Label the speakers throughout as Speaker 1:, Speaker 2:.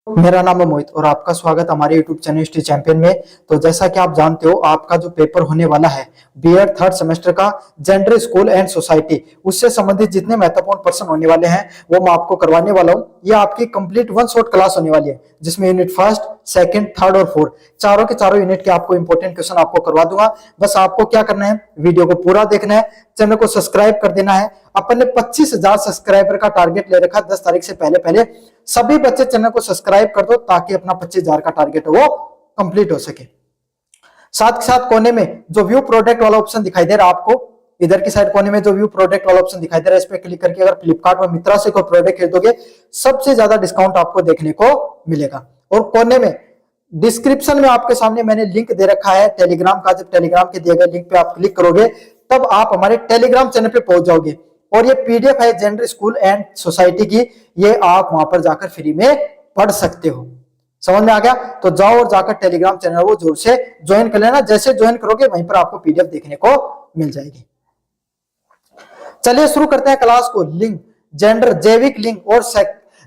Speaker 1: मेरा नाम है मोहित और आपका स्वागत हमारे यूट्यूब चैनल हिस्ट्री चैंपियन में। तो जैसा कि आप जानते हो, आपका जो पेपर होने वाला है बीएड थर्ड सेमेस्टर का जेंडर स्कूल एंड सोसाइटी, उससे संबंधित जितने महत्वपूर्ण प्रश्न होने वाले हैं वो मैं आपको करवाने वाला हूं। ये आपकी कंप्लीट वन शॉट क्लास होने वाली है, जिसमें यूनिट फर्स्ट, सेकंड, थर्ड और फोर्थ चारों के चारों यूनिट के आपको इंपॉर्टेंट क्वेश्चन आपको करवा दूंगा। बस आपको क्या करना है, वीडियो को पूरा देखना है, चैनल को सब्सक्राइब कर देना है। अपन ने 25,000 सब्सक्राइबर का टारगेट ले रखा 10 तारीख से पहले पहले। सभी बच्चे चैनल को सब्सक्राइब कर दो ताकि अपना 25,000 का टारगेट है वो कंप्लीट हो सके। साथ के साथ कोने में जो व्यू प्रोडक्ट वाला ऑप्शन दिखाई दे रहा है आपको, इधर की साइड कोने में जो व्यू प्रोडक्ट वाला ऑप्शन दिखाई दे रहा है, इस पे क्लिक करके अगर फ्लिपकार्ट और मित्रा से कोई प्रोडक्ट खरीदोगे सबसे ज्यादा डिस्काउंट आपको देखने को मिलेगा। और कोने में डिस्क्रिप्शन में आपके सामने मैंने लिंक दे रखा है टेलीग्राम का। जब टेलीग्राम के दिए गए लिंक पे आप क्लिक करोगे तब आप हमारे टेलीग्राम चैनल पे पहुंच जाओगे और ये पीडीएफ है जेंडर स्कूल एंड सोसाइटी की, ये आप वहां पर जाकर फ्री में पढ़ सकते हो। समझ में आ गया? तो जाओ और जाकर टेलीग्राम चैनल वो जोर से ज्वाइन कर लेना। जैसे ज्वाइन करोगे वहीं पर आपको पीडीएफ देखने को मिल जाएगी। चलिए शुरू करते हैं क्लास को। लिंग, जेंडर, जैविक लिंग और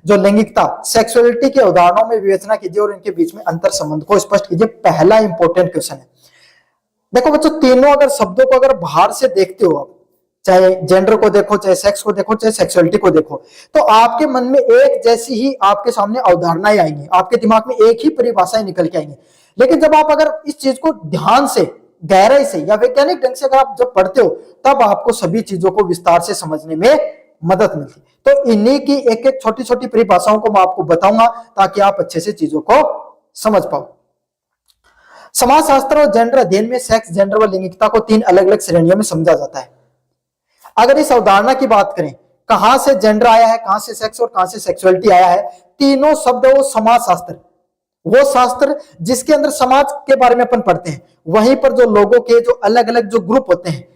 Speaker 1: जो लैंगिकता, सेक्सुअलिटी के उदाहरणों में विवेचना कीजिए और इनके बीच में अंतर संबंध को स्पष्ट कीजिए। पहला इंपॉर्टेंट क्वेश्चन है। देखो बच्चों, तीनों अगर शब्दों को अगर बाहर से देखते हो आप, चाहे जेंडर को देखो, चाहे सेक्स को देखो, चाहे सेक्सुअलिटी को देखो, तो आपके मन में एक जैसी ही आपके सामने अवधारणाएं आएंगी, आपके दिमाग में एक ही परिभाषाएं निकल के आएंगी। लेकिन जब आप अगर इस चीज को ध्यान से, गहराई से या वैज्ञानिक ढंग से अगर आप जब पढ़ते हो तब आपको सभी चीजों को विस्तार से समझने में मदद मिलती। तो इन्हीं की एक एक छोटी छोटी परिभाषाओं को मैं आपको बताऊंगा ताकि आप अच्छे से चीजों को समझ पाओ। समाजशास्त्र और जेंडर अध्ययन में सेक्स, जेंडर व लैंगिकता को तीन अलग अलग श्रेणियों में समझा जाता है। अगर इस अवधारणा की बात करें, कहां से जेंडर आया है, कहां से सेक्स और कहां से सेक्सुअलिटी आया है, तीनों शब्द वो समाजशास्त्र, वो शास्त्र जिसके अंदर समाज के बारे में अपन पढ़ते हैं, वहीं पर जो लोगों के जो अलग अलग जो ग्रुप होते हैं,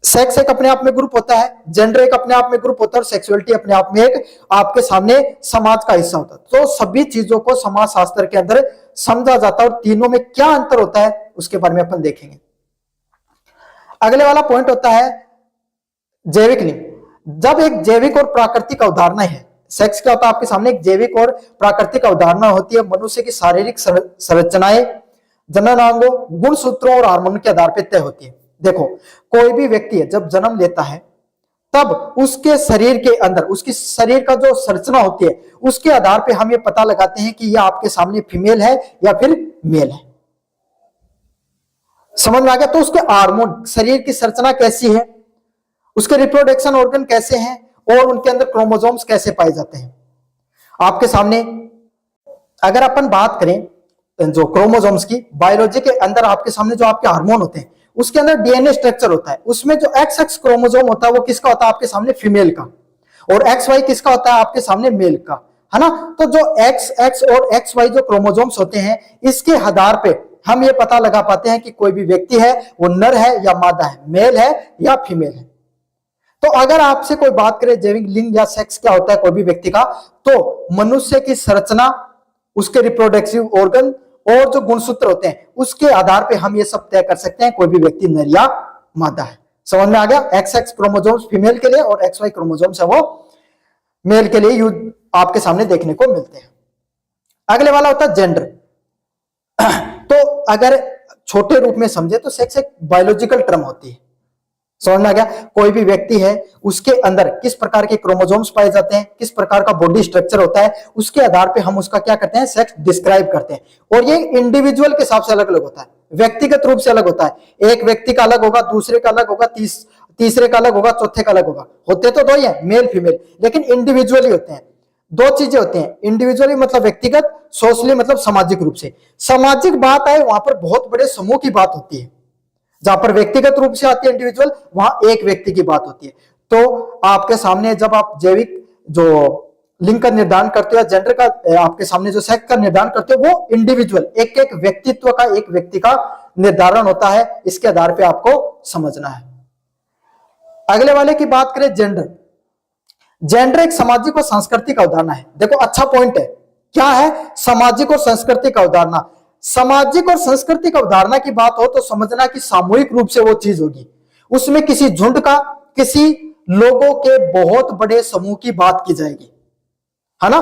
Speaker 1: सेक्स एक अपने आप में ग्रुप होता है, जेंडर एक अपने आप में ग्रुप होता है और सेक्सुअलिटी अपने आप में एक आपके सामने समाज का हिस्सा होता है। तो सभी चीजों को समाजशास्त्र के अंदर समझा जाता है और तीनों में क्या अंतर होता है उसके बारे में अपन देखेंगे। अगले वाला पॉइंट होता है जैविक लिंग। जब एक जैविक और प्राकृतिक अवधारणा है, सेक्स क्या होता है आपके सामने, एक जैविक और प्राकृतिक अवधारणा होती है। मनुष्य की शारीरिक संरचनाएं, जननांगों, गुणसूत्रों और हार्मोन के आधार पर तय होती है। देखो, कोई भी व्यक्ति है जब जन्म लेता है तब उसके शरीर के अंदर, उसकी शरीर का जो संरचना होती है उसके आधार पर हम ये पता लगाते हैं कि यह आपके सामने फीमेल है या फिर मेल है। समझ में आ गया? तो उसके हार्मोन, शरीर की संरचना कैसी है, उसके रिप्रोडक्शन ऑर्गन कैसे हैं और उनके अंदर क्रोमोसोम्स कैसे पाए जाते हैं आपके सामने। अगर अपन बात करें जो क्रोमोसोम्स की, बायोलॉजी के अंदर आपके सामने जो आपके हार्मोन होते हैं उसके अंदर डीएनए स्ट्रक्चर होता है। उसमें जो एक्स एक्स क्रोमोसोम होता है वो किसका होता है आपके सामने, फीमेल का, और एक्स वाई किसका होता है आपके सामने, मेल का, है ना। तो जो एक्स एक्स और एक्स वाई जो क्रोमोसोम्स होते हैं, इसके आधार पे हम ये पता लगा पाते हैं कि कोई भी व्यक्ति है वो नर है या मादा है, मेल है या फीमेल है। तो अगर आपसे कोई बात करे जैविक लिंग या सेक्स क्या होता है कोई भी व्यक्ति का, तो मनुष्य की संरचना, उसके रिप्रोडक्टिव ऑर्गन और जो गुणसूत्र होते हैं उसके आधार पे हम ये सब तय कर सकते हैं कोई भी व्यक्ति नर या मादा है। समझ में आ गया? एक्स एक्स क्रोमोसोम्स फीमेल के लिए और एक्स वाई क्रोमोसोम्स है वो मेल के लिए यूज आपके सामने देखने को मिलते हैं। अगले वाला होता है जेंडर। तो अगर छोटे रूप में समझे तो सेक्स एक बायोलॉजिकल टर्म होती है। समझ में आ गया? कोई भी व्यक्ति है उसके अंदर किस प्रकार के क्रोमोसोम्स पाए जाते हैं, किस प्रकार का बॉडी स्ट्रक्चर होता है, उसके आधार पे हम उसका क्या करते हैं, सेक्स डिस्क्राइब करते हैं। और ये इंडिविजुअल के हिसाब से अलग अलग होता है, व्यक्तिगत रूप से अलग होता है। एक व्यक्ति का अलग होगा, दूसरे का अलग होगा, तीसरे का अलग होगा, चौथे का अलग होगा। होते तो दो ही है, मेल फीमेल, लेकिन इंडिविजुअली होते हैं। दो चीजें होती हैं, इंडिविजुअली मतलब व्यक्तिगत, सोशली मतलब सामाजिक रूप से। सामाजिक बात आए वहां पर बहुत बड़े समूह की बात होती है। जहां पर व्यक्तिगत रूप से आती है इंडिविजुअल, वहां एक व्यक्ति की बात होती है। तो आपके सामने जब आप जैविक जो लिंग का निर्धारण करते हो, जेंडर का आपके सामने जो सेक्स का निर्धारण करते हो, वो इंडिविजुअल, एक एक व्यक्तित्व का, एक व्यक्ति का निर्धारण होता है। इसके आधार पर आपको समझना है। अगले वाले की बात करें जेंडर। जेंडर एक सामाजिक और सांस्कृतिक अवधारणा है। देखो अच्छा पॉइंट है, क्या है, सामाजिक और सांस्कृतिक अवधारणा। सामाजिक और सांस्कृतिक अवधारणा की बात हो तो समझना कि सामूहिक रूप से वो चीज होगी, उसमें किसी झुंड का, किसी लोगों के बहुत बड़े समूह की बात की जाएगी, है ना।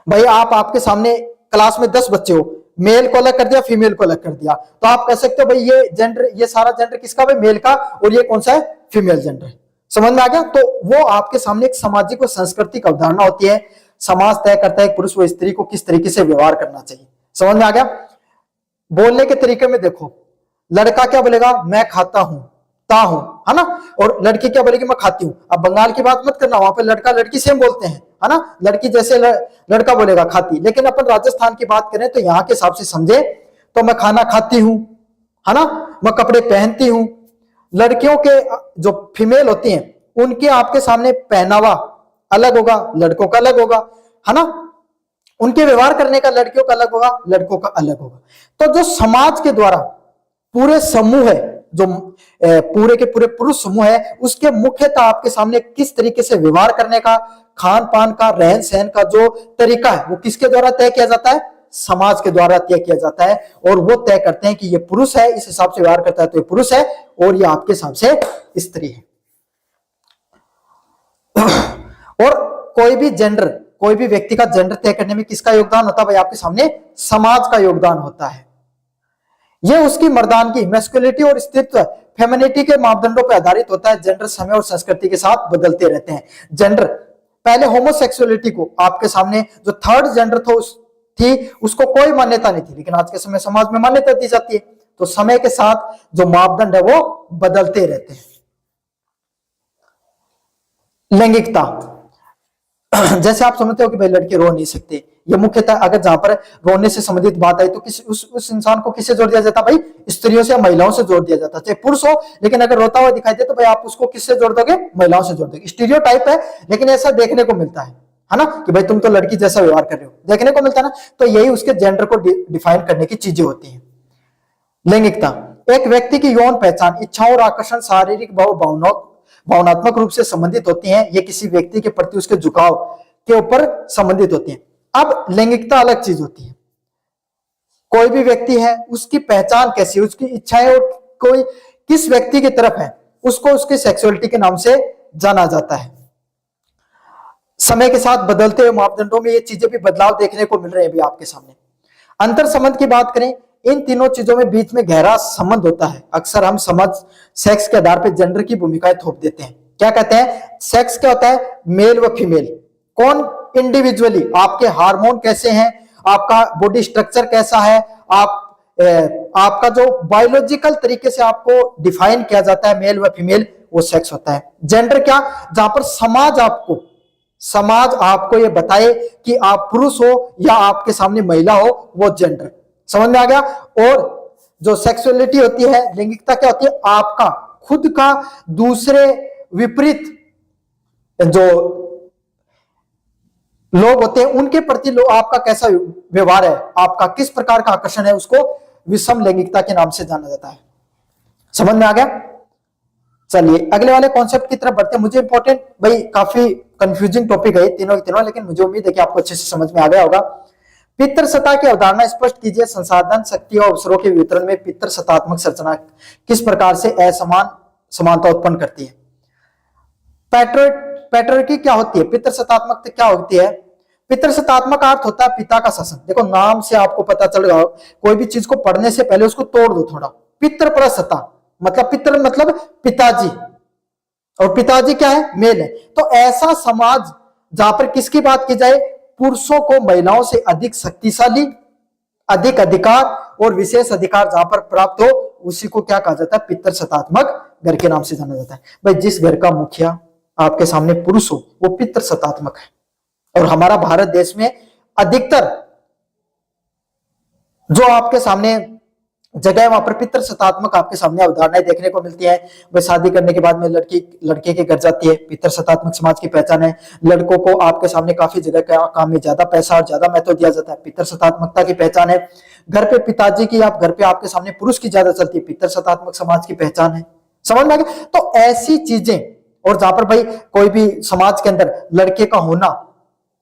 Speaker 1: भाई आप आपके सामने क्लास में 10 बच्चे हो, मेल को अलग कर दिया, फीमेल को अलग कर दिया, तो आप कह सकते हो भाई ये जेंडर, ये सारा जेंडर किसका, भाई मेल का, और ये कौन सा है, फीमेल जेंडर। समझ में आ गया? तो वो आपके सामने एक सामाजिक और सांस्कृतिक अवधारणा होती है। समाज तय करता है पुरुष व स्त्री को किस तरीके से व्यवहार करना चाहिए। समझ में आ गया? बोलने के तरीके में देखो, लड़का क्या बोलेगा, मैं खाता हूं, ता हूं, है ना, और लड़की क्या बोलेगी, मैं खाती हूं। अब बंगाल की बात मत करना, वहां पे लड़का लड़की सेम बोलते हैं, है ना, लड़की जैसे लड़का बोलेगा खाती। लेकिन अपन राजस्थान की बात करें तो यहाँ के हिसाब से समझे तो मैं खाना खाती हूं, है ना, मैं कपड़े पहनती हूं। लड़कियों के जो फीमेल होती हैं उनके आपके सामने पहनावा अलग होगा, लड़कों का अलग होगा, है ना, उनके व्यवहार करने का लड़कियों का अलग होगा, लड़कों का अलग होगा। तो जो समाज के द्वारा पूरे समूह है, जो पूरे के पूरे पुरुष समूह है, उसके मुख्यतः आपके सामने किस तरीके से व्यवहार करने का, खान पान का, रहन सहन का जो तरीका है वो किसके द्वारा तय किया जाता है, समाज के द्वारा तय किया जाता है। और वो तय करते हैं कि ये पुरुष है, इस हिसाब से व्यवहार करता है तो ये पुरुष है, और ये आपके हिसाब से स्त्री है। और कोई भी जेंडर, कोई भी व्यक्ति का जेंडर तय करने में किसका योगदान होता है, भाई आपके सामने समाज का योगदान होता है। यह उसकी मर्दानगी, मैस्कुलिनिटी और स्त्रीत्व, फेमिनिटी के मापदंडों पर आधारित होता है। जेंडर समय और संस्कृति के साथ बदलते रहते हैं। जेंडर, पहले होमोसेक्सुअलिटी को आपके सामने जो थर्ड जेंडर थी उसको कोई मान्यता नहीं थी, लेकिन आज के समय समाज में मान्यता दी जाती है। तो समय के साथ जो मापदंड है वो बदलते रहते हैं। लैंगिकता, जैसे आप समझते हो कि भाई लड़के रो नहीं सकते, ये मुख्यतः अगर जहां पर रोने से संबंधित बात आई तो उस इंसान को किससे जोड़ दिया जाता, भाई स्त्रियों से या महिलाओं से जोड़ दिया जाता, चाहे पुरुष हो, लेकिन अगर रोता हुआ दिखाई दे तो भाई आप उसको किससे जोड़ दोगे, महिलाओं से जोड़ दोगे। स्टीरियोटाइप है, लेकिन ऐसा देखने को मिलता है ना, कि भाई तुम तो लड़की जैसा व्यवहार कर रहे हो, देखने को मिलता है ना। तो यही उसके जेंडर को डिफाइन करने की चीजें होती है। लैंगिकता, एक व्यक्ति की यौन पहचान, इच्छाओं और आकर्षण शारीरिक भावनात्मक रूप से संबंधित होती हैं। ये किसी व्यक्ति के प्रति उसके झुकाव के ऊपर संबंधित होती हैं। अब लैंगिकता अलग चीज होती है। कोई भी व्यक्ति है, उसकी पहचान कैसी है, उसकी इच्छाएं और कोई किस व्यक्ति की तरफ है, उसको उसकी सेक्सुअलिटी के नाम से जाना जाता है। समय के साथ बदलते हुए मापदंडों में ये चीजें भी बदलाव देखने को मिल रहे हैं भी आपके सामने। अंतर संबंध की बात करें, इन तीनों चीजों में बीच में गहरा संबंध होता है। अक्सर हम समझ सेक्स के आधार पर जेंडर की भूमिकाएं थोप देते हैं। क्या कहते हैं, सेक्स क्या होता है, मेल व फीमेल। कौन इंडिविजुअली, आपके हार्मोन कैसे हैं, आपका बॉडी स्ट्रक्चर कैसा है, आपका जो बायोलॉजिकल तरीके से आपको डिफाइन किया जाता है मेल व फीमेल, वो सेक्स होता है। जेंडर क्या, जहां पर समाज आपको ये बताए कि आप पुरुष हो या आपके सामने महिला हो, वो जेंडर। समझ में आ गया? और जो सेक्सुअलिटी होती है, लैंगिकता क्या होती है, आपका खुद का दूसरे विपरीत जो लोग होते हैं उनके प्रति आपका कैसा व्यवहार है, आपका किस प्रकार का आकर्षण है, उसको विषम लैंगिकता के नाम से जाना जाता है। समझ में आ गया? चलिए अगले वाले कॉन्सेप्ट की तरफ बढ़ते हैं। मुझे इंपॉर्टेंट, भाई काफी कंफ्यूजिंग टॉपिक है तीनों के तीनों, लेकिन मुझे उम्मीद है कि आपको अच्छे से समझ में आ गया होगा। पितृसत्ता की अवधारणा स्पष्ट कीजिए। संसाधन, शक्ति और अवसरों के वितरण में पितृसत्तात्मक संरचना किस प्रकार से समानता उत्पन्न करती है। पैट्रियार्की क्या होती है, पितृसत्तात्मक क्या होती है। पितृसत्तात्मक अर्थ होता है पिता का शासन। देखो नाम से आपको पता चल रहा हो, कोई भी चीज को पढ़ने से पहले उसको तोड़ दो थोड़ा। पितृप्रसत्ता मतलब पितृ मतलब पिताजी, और पिताजी क्या है, मेल है। तो ऐसा समाज जहां पर किसकी बात की जाए, पुरुषों को महिलाओं से अधिक शक्तिशाली, अधिक अधिकार और विशेष अधिकार जहां पर प्राप्त हो, उसी को क्या कहा जाता है, पितृसत्तात्मक घर के नाम से जाना जाता है। भाई जिस घर का मुखिया आपके सामने पुरुष हो, वो पितृसत्तात्मक है। और हमारा भारत देश में अधिकतर जो आपके सामने जगह है, वहां पर पितृसत्तात्मक आपके सामने अवधारणाएं देखने को मिलती है। वह शादी करने के बाद में लड़के के घर जाती है, पितृसत्तात्मक समाज की पहचान है। लड़कों को आपके सामने काफी जगह काम में ज्यादा पैसा और ज्यादा महत्व दिया जाता है, पितृसत्तात्मकता की पहचान है। घर पे पिताजी की, आप घर पे आपके सामने पुरुष की ज्यादा चलती है, पितृसत्तात्मक समाज की पहचान है। समझ में आ गया? तो ऐसी चीजें, और जहां पर भाई कोई भी समाज के अंदर लड़के का होना,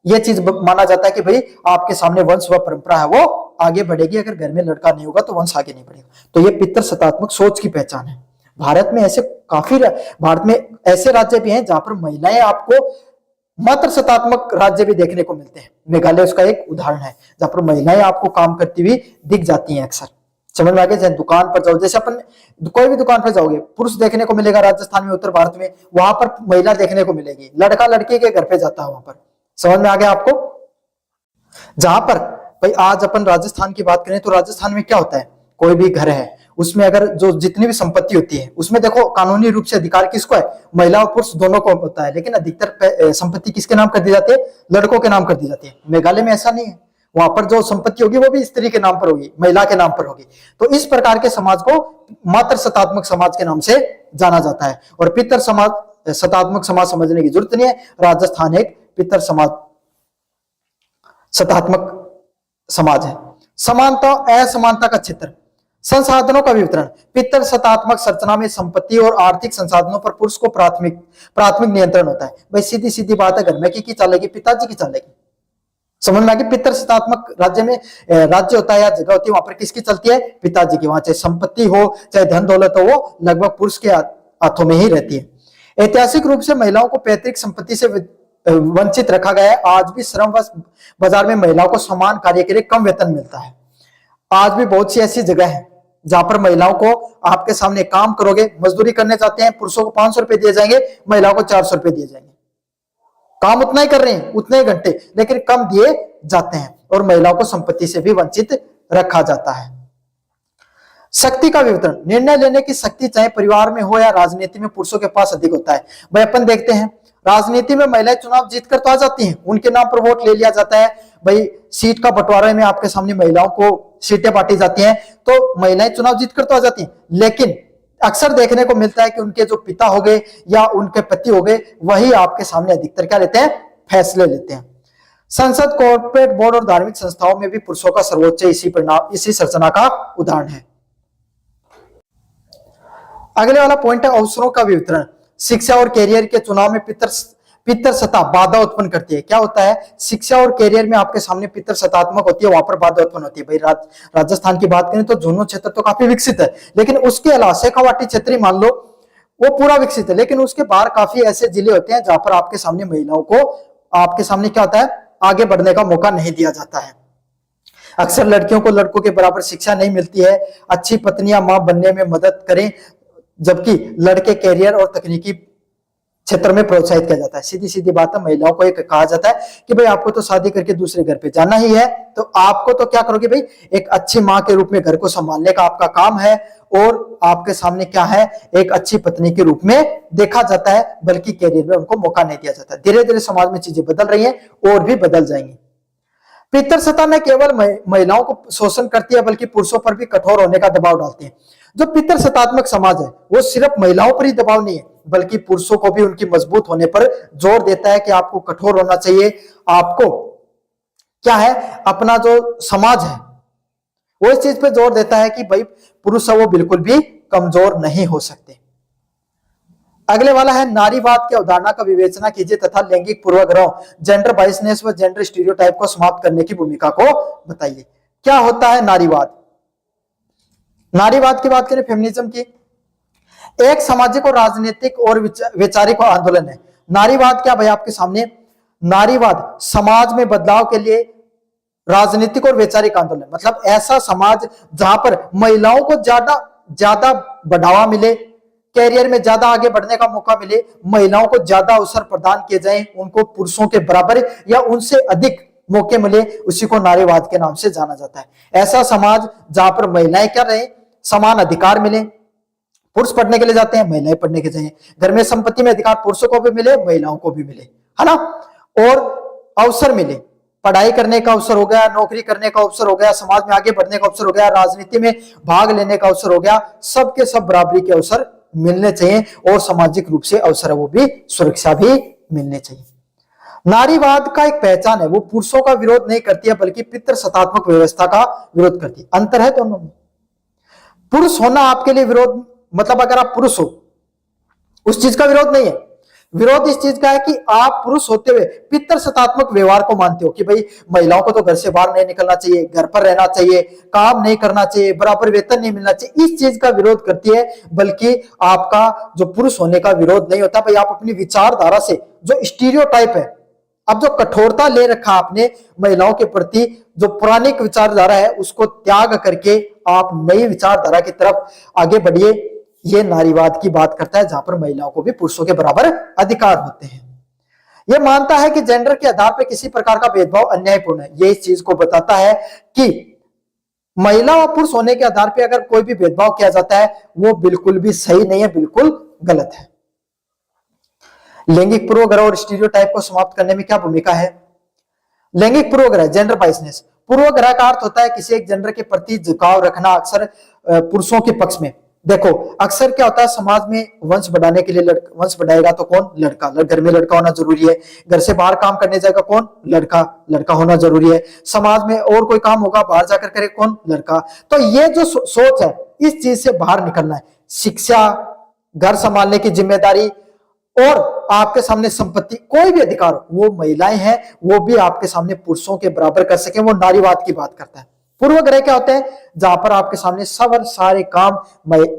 Speaker 1: यह चीज माना जाता है कि भाई आपके सामने वंश व परंपरा है वो आगे बढ़ेगी, अगर घर में लड़का नहीं होगा तो वंश आगे नहीं बढ़ेगा। तो ये पितृसत्तात्मक सोच की पहचान है। भारत में ऐसे राज्य भी हैं जहां पर महिलाएं आपको मात्र सत्तात्मक राज्य भी देखने को मिलते हैं। मेघालय उसका एक उदाहरण है, जहां पर महिलाएं आपको काम करती हुई दिख जाती हैं अक्सर। समझ में आ गया? जैसे दुकान पर जाओ, जैसे अपन कोई भी दुकान पर जाओगे, पुरुष देखने को मिलेगा राजस्थान में, उत्तर भारत में, वहां पर महिला देखने को मिलेगी, लड़का लड़की के घर पे जाता है वहां पर। समझ में आ गया आपको? जहां पर भाई आज अपन राजस्थान की बात करें तो राजस्थान में क्या होता है, कोई भी घर है उसमें अगर जो जितनी भी संपत्ति होती है उसमें देखो कानूनी रूप से अधिकार किसको है, महिला और पुरुष दोनों को होता है, लेकिन अधिकतर संपत्ति किसके नाम कर दी जाती है, लड़कों के नाम कर दी जाती है। मेघालय में ऐसा नहीं है, वहां पर जो संपत्ति होगी वो भी स्त्री के नाम पर होगी, महिला के नाम पर होगी। तो इस प्रकार के समाज को मात्र सत्तात्मक समाज के नाम से जाना जाता है। और पितर समाज सत्तात्मक समाज समझने की जरूरत नहीं है, राजस्थान एक पितर समाज सत्तात्मक समाज है। समानता असमानता का क्षेत्र, संसाधनों का वितरण, पितर सत्तात्मक संरचना में संपत्ति और आर्थिक संसाधनों पर पुरुष को प्राथमिक नियंत्रण होता है। भाई सीधी सीधी बात है, घर में की चलेगी, पिताजी की चलेगी। समझ में आ गई? पितर सत्तात्मक राज्य में राज्य होता है या जगह होती है, वहां पर किसकी चलती है, पिताजी की। वहां चाहे संपत्ति हो चाहे धन दौलत हो, वो लगभग पुरुष के हाथों में ही रहती है। ऐतिहासिक रूप से महिलाओं को पैतृक संपत्ति से वंचित रखा गया है। आज भी श्रम बाजार में महिलाओं को समान कार्य के लिए कम वेतन मिलता है। आज भी बहुत सी ऐसी जगह है जहां पर महिलाओं को आपके सामने काम करोगे, मजदूरी करने जाते हैं, पुरुषों को 500 रुपए दिए जाएंगे, महिलाओं को 400 रुपए दिए जाएंगे। काम उतना ही कर रहे हैं, उतने ही घंटे, लेकिन कम दिए जाते हैं और महिलाओं को संपत्ति से भी वंचित रखा जाता है। शक्ति का वितरण, निर्णय लेने की शक्ति चाहे परिवार में हो या राजनीति में पुरुषों के पास अधिक होता है। भाई अपन देखते हैं राजनीति में महिलाएं चुनाव जीतकर तो आ जाती हैं, उनके नाम पर वोट ले लिया जाता है। भाई सीट का बंटवारे में आपके सामने महिलाओं को सीटें बांटी जाती हैं, तो महिलाएं चुनाव जीतकर तो आ जाती हैं, लेकिन अक्सर देखने को मिलता है कि उनके जो पिता हो गए या उनके पति हो गए, वही आपके सामने अधिकतर क्या लेते हैं, फैसले लेते हैं। संसद, कॉर्पोरेट बोर्ड और धार्मिक संस्थाओं में भी पुरुषों का सर्वोच्च इसी संरचना का उदाहरण है। अगले वाला पॉइंट है अवसरों का वितरण। शिक्षा और कैरियर के चुनाव में पितर सत्ता बाधा उत्पन्न करती है। क्या होता है, शिक्षा और कैरियर में आपके सामने पितर सत्तात्मक होती है, वहां पर बाधा उत्पन्न होती है। भाई राजस्थान की बात करें तो झुंझुनू क्षेत्र तो काफी विकसित है, लेकिन उसके अलावा शेखावाटी क्षेत्र मान लो वो पूरा विकसित है, लेकिन उसके बाहर काफी ऐसे जिले होते हैं जहां पर आपके सामने महिलाओं को आपके सामने क्या होता है, आगे बढ़ने का मौका नहीं दिया जाता है। अक्सर लड़कियों को लड़कों के बराबर शिक्षा नहीं मिलती है, अच्छी पत्नियां मां बनने में मदद करें, जबकि लड़के कैरियर और तकनीकी क्षेत्र में प्रोत्साहित किया जाता है। सीधी सीधी बात है, महिलाओं को एक कहा जाता है कि भाई आपको तो शादी करके दूसरे घर पे जाना ही है, तो आपको तो क्या करोगे भाई, एक अच्छी मां के रूप में घर को संभालने का आपका काम है, और आपके सामने क्या है, एक अच्छी पत्नी के रूप में देखा जाता है, बल्कि कैरियर में उनको मौका नहीं दिया जाता। धीरे धीरे समाज में चीजें बदल रही हैं और भी बदल जाएंगी। पितर सत्ता न केवल महिलाओं को शोषण करती है, बल्कि पुरुषों पर भी कठोर होने का दबाव डालती है। जो पितर सत्तात्मक समाज है वो सिर्फ महिलाओं पर ही दबाव नहीं है, बल्कि पुरुषों को भी उनकी मजबूत होने पर जोर देता है कि आपको कठोर होना चाहिए। आपको क्या है, अपना जो समाज है वो इस चीज पे जोर देता है कि भाई पुरुष है वो बिल्कुल भी कमजोर नहीं हो सकते। अगले वाला है नारीवाद की अवधारणा का विवेचना कीजिए तथा लैंगिक पूर्वाग्रह, जेंडर बायसनेस व जेंडर स्टीरियोटाइप को समाप्त करने की भूमिका को बताइए। क्या होता है नारीवाद? नारीवाद की बात करें, फेमिनिज्म की, एक सामाजिक और राजनीतिक और वैचारिक आंदोलन है। नारीवाद क्या भाई आपके सामने, नारीवाद समाज में बदलाव के लिए राजनीतिक और वैचारिक आंदोलन, मतलब ऐसा समाज जहां पर महिलाओं को ज्यादा बढ़ावा मिले, कैरियर में ज्यादा आगे बढ़ने का मौका मिले, महिलाओं को ज्यादा अवसर प्रदान किए जाएं, उनको पुरुषों के बराबर या उनसे अधिक मौके मिले, उसी को नारीवाद के नाम से जाना जाता है। ऐसा समाज जहां पर महिलाएं क्या रहे, समान अधिकार मिले, पुरुष पढ़ने के लिए जाते हैं, महिलाएं पढ़ने के जाएं, घर में संपत्ति में अधिकार पुरुषों को भी मिले, महिलाओं को भी मिले, है ना, और अवसर मिले, पढ़ाई करने का अवसर हो गया, नौकरी करने का अवसर हो गया, समाज में आगे बढ़ने का अवसर हो गया, राजनीति में भाग लेने का अवसर हो गया, सबके सब बराबरी के अवसर मिलने चाहिए, और सामाजिक रूप से अवसर है वो भी सुरक्षा भी मिलने चाहिए। नारीवाद का एक पहचान है, वो पुरुषों का विरोध नहीं करती है, बल्कि पितृ सत्तात्मक व्यवस्था का विरोध करती है। अंतर है दोनों में। पुरुष होना आपके लिए विरोध, मतलब अगर आप पुरुष हो उस चीज का विरोध नहीं है, विरोध इस चीज का है कि आप पुरुष होते हुए पितृ सत्तात्मक व्यवहार को मानते हो कि भाई महिलाओं को तो घर से बाहर नहीं निकलना चाहिए, घर पर रहना चाहिए, काम नहीं करना चाहिए, बराबर वेतन नहीं मिलना चाहिए, इस चीज का विरोध करती है, बल्कि आपका जो पुरुष होने का विरोध नहीं होता। भाई आप अपनी विचारधारा से जो स्टीरियोटाइप है अब जो कठोरता ले रखा आपने महिलाओं के प्रति, जो पुरानी विचारधारा है उसको त्याग करके आप नई विचारधारा की तरफ आगे बढ़िए। ये नारीवाद की बात करता है, जहां पर महिलाओं को भी पुरुषों के बराबर अधिकार होते हैं। यह मानता है कि जेंडर के आधार पर किसी प्रकार का भेदभाव अन्यायपूर्ण है। ये इस चीज को बताता है कि महिला और पुरुष होने के आधार पर अगर कोई भी भेदभाव किया जाता है वो बिल्कुल भी सही नहीं है, बिल्कुल गलत है। लैंगिक पूर्वाग्रह और स्टीरियोटाइप को समाप्त करने में क्या भूमिका है? लैंगिक पूर्वाग्रह, जेंडर बायसनेस। पूर्वाग्रह का अर्थ होता है किसी एक जेंडर के प्रति झुकाव रखना, अक्सर पुरुषों के पक्ष में। देखो अक्सर क्या होता है समाज में, वंश बढ़ाने के लिए वंश बढ़ाएगा तो कौन? लड़का। घर में लड़का होना जरूरी है। घर से बाहर काम करने जाएगा कौन? लड़का। लड़का होना जरूरी है। समाज में और कोई काम होगा बाहर जाकर करे कौन? लड़का। तो ये जो सोच है इस चीज से बाहर निकलना है। शिक्षा, घर संभालने की जिम्मेदारी और आपके सामने संपत्ति, कोई भी अधिकार वो महिलाएं हैं वो भी आपके सामने पुरुषों के बराबर कर सके, वो नारीवाद की बात करता है। पूर्वाग्रह क्या होते हैं? जहां पर आपके सामने सब सारे काम,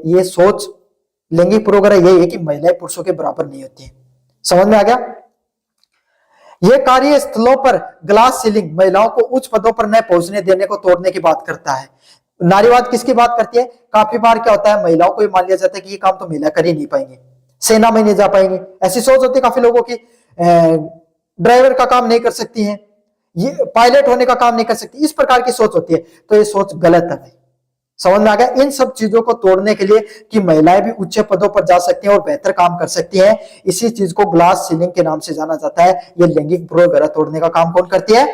Speaker 1: ये सोच, लैंगिक पूर्वाग्रह यही है कि महिलाएं पुरुषों के बराबर नहीं होती है। समझ में आ गया? यह कार्य स्थलों पर ग्लास सीलिंग, महिलाओं को उच्च पदों पर न पहुंचने देने को तोड़ने की बात करता है। नारीवाद किसकी बात करती है? काफी बार क्या होता है महिलाओं को मान लिया जाता है कि ये काम तो महिला कर ही नहीं पाएंगी, सेना में नहीं जा पाएंगी, ऐसी सोच होती है काफी लोगों की। ड्राइवर का काम नहीं कर सकती हैं, ये पायलट होने का काम नहीं कर सकती, इस प्रकार की सोच होती है। तो ये सोच गलत है भाई। समझ में आ गया? इन सब चीजों को तोड़ने के लिए कि महिलाएं भी उच्च पदों पर जा सकती हैं और बेहतर काम कर सकती हैं, इसी चीज को ग्लास सीलिंग के नाम से जाना जाता है। ये लैंगिक पूर्वाग्रह तोड़ने का काम कौन करती है?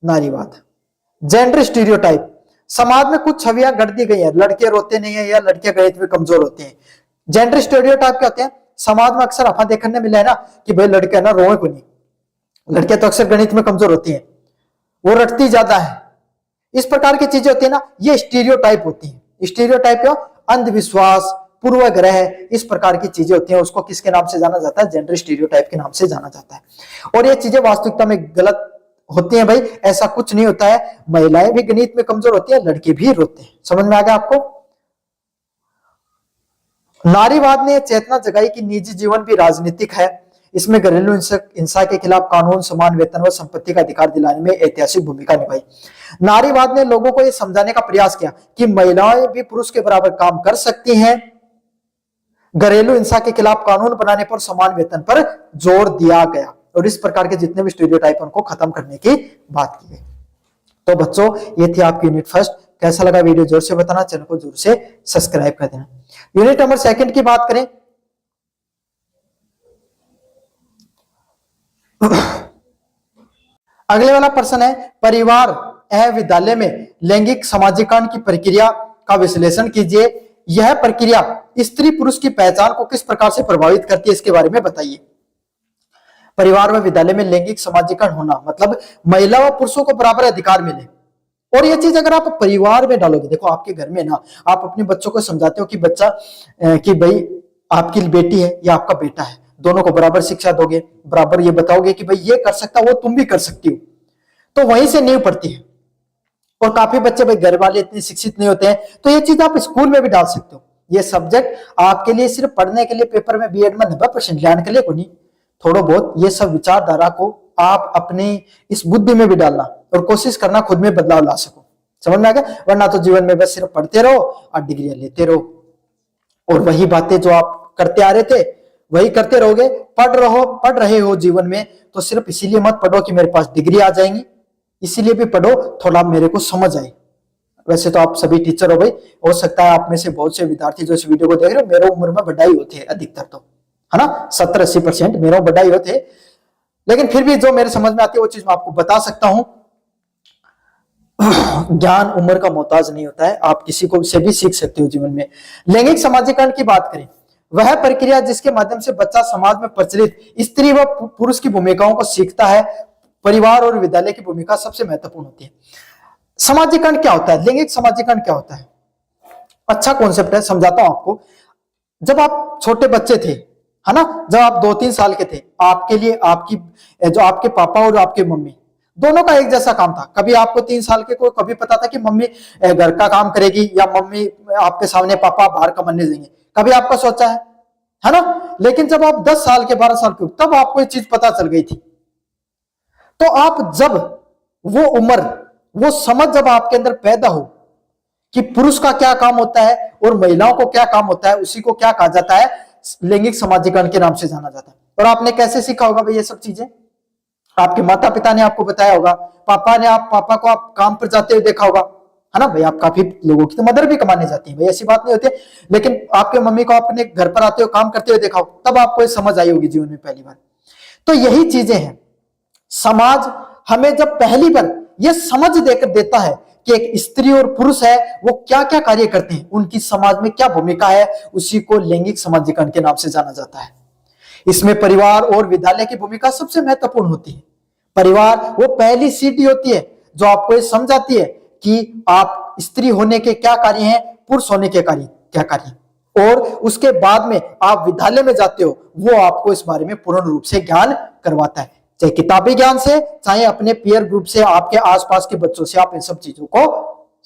Speaker 1: नारीवाद। जेंडर स्टीरियोटाइप, समाज में कुछ छवियां गढ़ दी गई है, लड़के रोते नहीं है या लड़कियां गणित में कमजोर होती हैं। जेंडर स्टीरियोटाइप क्या होते हैं? समाज में अक्सर अफवाह देखने मिला है ना कि भाई लड़के ना रोए को नहीं, लड़कियां तो अक्सर गणित में कमजोर होती हैं, वो रटती ज्यादा है, इस प्रकार की चीजें होती है ना, ये स्टीरियोटाइप होती है। स्टीरियोटाइप क्या? अंधविश्वास, पूर्वाग्रह, इस प्रकार की चीजें होती हैं, उसको किसके नाम से जाना जाता है? जेंडर स्टीरियोटाइप के नाम से जाना जाता है। और ये चीजें वास्तविकता में गलत होती हैं भाई, ऐसा कुछ नहीं होता है। महिलाएं भी गणित में कमजोर होती है, लड़के भी रोते हैं। समझ में आ गया आपको? नारीवाद ने चेतना जगाई कि निजी जीवन भी राजनीतिक है, इसमें घरेलू हिंसा के खिलाफ कानून, समान वेतन व संपत्ति का अधिकार दिलाने में ऐतिहासिक भूमिका निभाई। नारीवाद ने लोगों को यह समझाने का प्रयास किया कि महिलाएं भी पुरुष के बराबर काम कर सकती हैं। घरेलू हिंसा के खिलाफ कानून बनाने पर, समान वेतन पर जोर दिया गया और इस प्रकार के जितने भी स्टीरियोटाइप उनको खत्म करने की बात की गई। तो बच्चों ये थी आपकी यूनिट फर्स्ट। कैसा लगा वीडियो जोर से बताना, चैनल को जोर से सब्सक्राइब कर देना। यूनिट नंबर सेकंड की बात करें, अगले वाला प्रश्न है, परिवार एवं विद्यालय में लैंगिक समाजीकरण की प्रक्रिया का विश्लेषण कीजिए। यह प्रक्रिया स्त्री पुरुष की पहचान को किस प्रकार से प्रभावित करती है, इसके बारे में बताइए। परिवार व विद्यालय में लैंगिक समाजीकरण होना मतलब महिला व पुरुषों को बराबर अधिकार मिले। और ये चीज अगर आप परिवार में डालोगे, देखो आपके घर में ना आप अपने बच्चों को समझाते हो कि बच्चा कि भाई आपकी बेटी है या आपका बेटा है, दोनों को बराबर शिक्षा दोगे, बराबर ये बताओगे कि भाई ये कर सकता वो तुम भी कर सकती हो, तो वहीं से नींव पड़ती है। और काफी बच्चे भाई घर वाले इतने शिक्षित नहीं होते हैं, तो ये चीज आप स्कूल में भी डाल सकते हो। ये सब्जेक्ट आपके लिए सिर्फ पढ़ने के लिए, पेपर में बीएड में 90% लाने के लिए को नहीं, थोड़ा बहुत ये सब विचारधारा को आप अपनी इस बुद्धि में भी डालना और कोशिश करना खुद में बदलाव ला सको। समझ में आ गया? वरना तो जीवन में बस सिर्फ पढ़ते रहो और डिग्रियां लेते रहो और वही बातें जो आप करते आ रहे थे वही करते रहोगे। पढ़ रहे हो जीवन में तो सिर्फ इसीलिए मत पढ़ो कि मेरे पास डिग्री आ जाएंगी, इसीलिए भी पढ़ो थोड़ा मेरे को समझ आए। वैसे तो आप सभी टीचर हो भाई, हो सकता है आप में से बहुत से विद्यार्थी जो इस वीडियो को देख रहे हो मेरे उम्र में बढ़ाई होते हैं अधिकतर, तो है ना 70-80% मेरे बढ़ाई होते, लेकिन फिर भी जो मेरे समझ में आती है वो चीज मैं आपको बता सकता हूं। ज्ञान उम्र का मोहताज नहीं होता है, आप किसी को से भी सीख सकते हो जीवन में। लैंगिक समाजीकरण की बात करें, वह प्रक्रिया जिसके माध्यम से बच्चा समाज में प्रचलित स्त्री व पुरुष की भूमिकाओं को सीखता है। परिवार और विद्यालय की भूमिका सबसे महत्वपूर्ण होती है। समाजीकरण क्या होता है, लैंगिक समाजीकरण क्या होता है? अच्छा कॉन्सेप्ट है, समझाता हूं आपको। जब आप छोटे बच्चे थे, है ना, जब आप 2-3 साल के थे, आपके लिए आपकी जो आपके पापा और आपकी मम्मी दोनों का एक जैसा काम था। कभी आपको 3 साल के को कभी पता था कि मम्मी घर का काम करेगी या मम्मी आपके सामने पापा बाहर कमाने जाएंगे, कभी आपका सोचा है ना? लेकिन जब आप 10 साल के 12 साल के तब आपको ये चीज पता चल गई थी। तो आप जब वो उम्र, वो समझ जब आपके अंदर पैदा हो कि पुरुष का क्या काम होता है और महिलाओं को क्या काम होता है, उसी को क्या कहा जाता है, लैंगिक समाजीकरण के नाम से जाना जाता है। और आपने कैसे सीखा होगा भाई ये सब चीजें? आपके माता पिता ने आपको बताया होगा, पापा को आप काम पर जाते हुए देखा होगा, है ना भाई? आप काफी लोगों की तो मदर भी कमाने जाती है भाई, ऐसी बात नहीं होती, लेकिन आपके मम्मी को आपने घर पर आते हुए काम करते हुए देखा हो, तब आपको समझ आई होगी जीवन में पहली बार। तो यही चीजें हैं, समाज हमें जब पहली बार यह समझ देकर देता है कि एक स्त्री और पुरुष है, वो क्या क्या कार्य करते हैं, उनकी समाज में क्या भूमिका है, उसी को लैंगिक समाजीकरण के नाम से जाना जाता है। इसमें परिवार और विद्यालय की भूमिका सबसे महत्वपूर्ण होती है। परिवार वो पहली सीढ़ी होती है जो आपको ये समझाती है कि आप स्त्री होने के क्या कार्य हैं, पुरुष होने के कार्य क्या कार्य, और उसके बाद में आप विद्यालय में जाते हो, वो आपको इस बारे में पूर्ण रूप से ज्ञान करवाता है, चाहे किताबी ज्ञान से, चाहे अपने पीयर ग्रुप से, आपके आसपास के बच्चों से आप इन सब चीजों को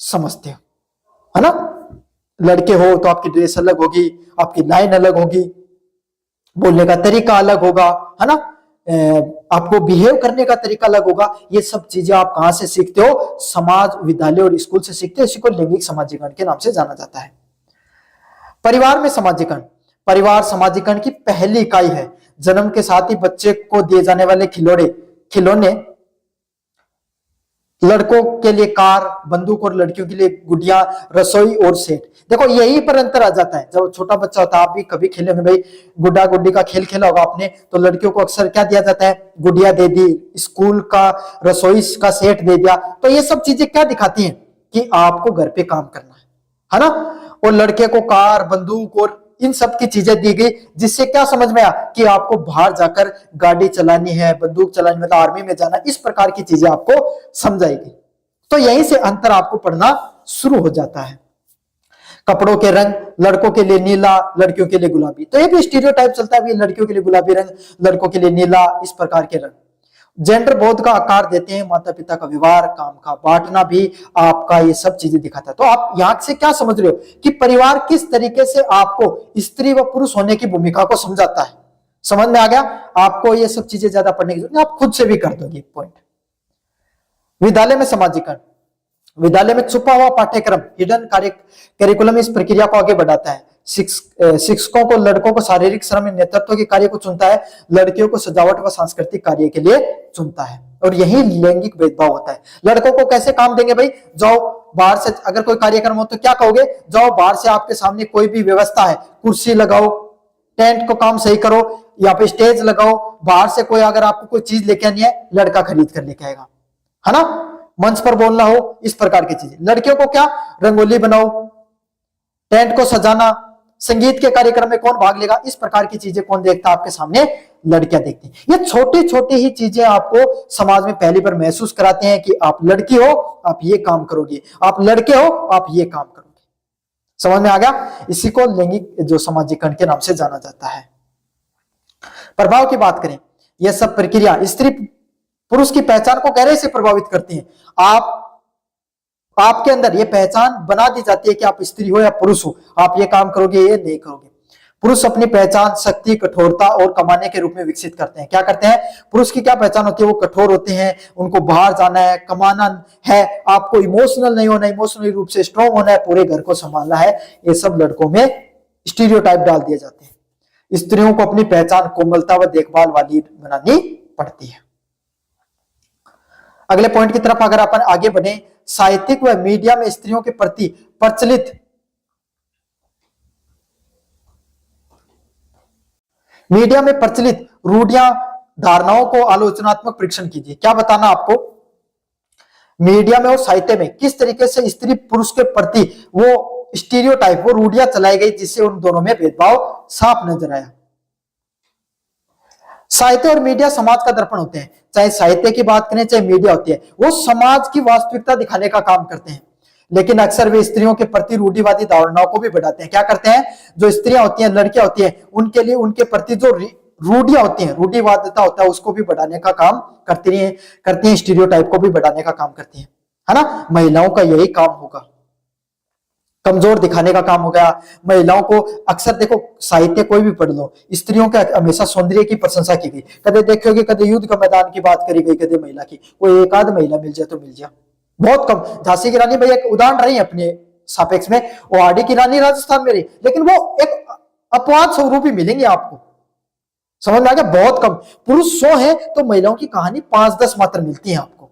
Speaker 1: समझते हो, है ना? लड़के हो तो आपकी ड्रेस अलग होगी, आपकी लाइन अलग होगी, बोलने का तरीका अलग होगा, है ना? आपको बिहेव करने का तरीका अलग होगा। ये सब चीजें आप कहां से सीखते हो? समाज, विद्यालय और स्कूल से सीखते हो। इसी को लैंगिक समाजीकरण के नाम से जाना जाता है। परिवार में समाजीकरण, परिवार समाजीकरण की पहली इकाई है। जन्म के साथ ही बच्चे को दिए जाने वाले खिलौने, लड़कों के लिए कार, बंदूक और लड़कियों के लिए गुड़िया, रसोई और सेट। देखो यही पर अंतर आ जाता है। जब छोटा बच्चा होता है, आप भी कभी खेले होंगे भाई, गुड्डा गुड्डी का खेल खेला होगा आपने, तो लड़कियों को अक्सर क्या दिया जाता है? गुड़िया दे दी, स्कूल का रसोई का सेट दे दिया। तो ये सब चीजें क्या दिखाती हैं? कि आपको घर पे काम करना है ना? और लड़के को कार, बंदूक और इन सब की चीजें दी गई, जिससे क्या समझ में आया कि आपको बाहर जाकर गाड़ी चलानी है, बंदूक चलानी, मतलब आर्मी में जाना, इस प्रकार की चीजें आपको समझाएगी। तो यहीं से अंतर आपको पढ़ना शुरू हो जाता है। कपड़ों के रंग, लड़कों के लिए नीला, लड़कियों के लिए गुलाबी। तो ये भी स्टीरियोटाइप चलता है, लड़कियों के लिए गुलाबी रंग, लड़कों के लिए नीला, इस प्रकार के रंग। जेंडर बोध का आकार देते हैं, माता पिता का व्यवहार, काम का बांटना भी आपका ये सब चीजें दिखाता है। तो आप यहां से क्या समझ रहे हो कि परिवार किस तरीके से आपको स्त्री व पुरुष होने की भूमिका को समझाता है? समझ में आ गया? आपको ये सब चीजें ज्यादा पढ़ने की जरूरत नहीं, आप खुद से भी कर दोगे पॉइंट। विद्यालय में समाजीकरण, विद्यालय में छुपा हुआ पाठ्यक्रम, हिडन करिकुलम इस प्रक्रिया को आगे बढ़ाता है। शिक्षकों को लड़कों को शारीरिक श्रम में नेतृत्व के कार्य को चुनता है, लड़कियों को सजावट व सांस्कृतिक कार्य के लिए चुनता है। और यही लैंगिक भेदभाव होता है। लड़कों को कैसे काम देंगे भाई? जाओ बाहर से, अगर कोई कार्यक्रम हो तो क्या कहोगे? जाओ बाहर से, आपके सामने कोई भी व्यवस्था है, कुर्सी लगाओ, टेंट को काम सही करो, यहाँ पे स्टेज लगाओ, बाहर से कोई अगर आपको कोई चीज लेके आनी है, लड़का खरीद कर लेके आएगा, है ना? मंच पर बोलना हो, इस प्रकार की चीजें। लड़कियों को क्या? रंगोली बनाओ, टेंट को सजाना, संगीत के कार्यक्रम में कौन भाग लेगा, इस प्रकार की चीजें कौन देखता है? आपके सामने लड़कियां देखती हैं। ये छोटी छोटी ही चीजें आपको समाज में पहली बार महसूस कराते हैं कि आप लड़की हो, आप ये काम करोगे, आप लड़के हो, आप ये काम करोगे। समझ में आ गया? इसी को लैंगिक जो समाजीकरण के नाम से जाना जाता है। प्रभाव की बात करें, यह सब प्रक्रिया स्त्री पुरुष की पहचान को गहरे से प्रभावित करती है। आपके अंदर यह पहचान बना दी जाती है कि आप स्त्री हो या पुरुष हो, आप ये काम करोगे, ये नहीं करोगे। पुरुष अपनी पहचान शक्ति, कठोरता और कमाने के रूप में विकसित करते हैं। क्या करते हैं? पुरुष की क्या पहचान होती है? वो कठोर होते हैं, उनको बाहर जाना है, कमाना है, आपको इमोशनल नहीं होना, इमोशनली रूप से स्ट्रांग होना है, पूरे घर को संभालना है। ये सब लड़कों में स्टीरियोटाइप डाल दिए जाते हैं। स्त्रियों को अपनी पहचान कोमलता व देखभाल वाली बनानी पड़ती है। अगले पॉइंट की तरफ अगर अपन आगे बढ़े, साहित्यिक व मीडिया में स्त्रियों के प्रति प्रचलित रूढ़ियां, धारणाओं को आलोचनात्मक परीक्षण कीजिए। क्या बताना आपको? मीडिया में और साहित्य में किस तरीके से स्त्री पुरुष के प्रति वो स्टीरियोटाइप, वो रूढ़ियां चलाई गई, जिससे उन दोनों में भेदभाव साफ नजर आया। साहित्य और मीडिया समाज का दर्पण होते हैं। चाहे साहित्य की बात करें, चाहे मीडिया होती है, वो समाज की वास्तविकता दिखाने का काम करते हैं। लेकिन अक्सर वे स्त्रियों के प्रति रूढ़िवादी धारणाओं को भी बढ़ाते हैं। क्या करते हैं? जो स्त्रियां होती हैं, लड़कियां होती हैं, उनके लिए उनके प्रति जो रूढ़ियां होती हैं, रूढ़िवादिता होता है, उसको भी बढ़ाने का काम करती हैं, स्टीरियोटाइप को भी बढ़ाने का काम करती हैं, है ना? महिलाओं का यही काम होगा। कमजोर दिखाने का काम हो गया। महिलाओं को अक्सर देखो, साहित्य कोई भी पढ़ लो, स्त्रियों के हमेशा सौंदर्य की प्रशंसा की गई। कदे देखोगे, कदे युद्ध का मैदान की बात करी गई, कदे महिला की, कोई एक आध महिला मिल जाए तो मिल जाए, बहुत कम। झांसी की रानी भाई एक उदाहरण रही अपने सापेक्ष में, वो आड़ी की रानी राजस्थान में रही, लेकिन वो एक अपवाद स्वरूप ही मिलेंगे आपको, समझ में आ गया। बहुत कम पुरुष 100 है तो महिलाओं की कहानी 5-10 मात्र मिलती है आपको।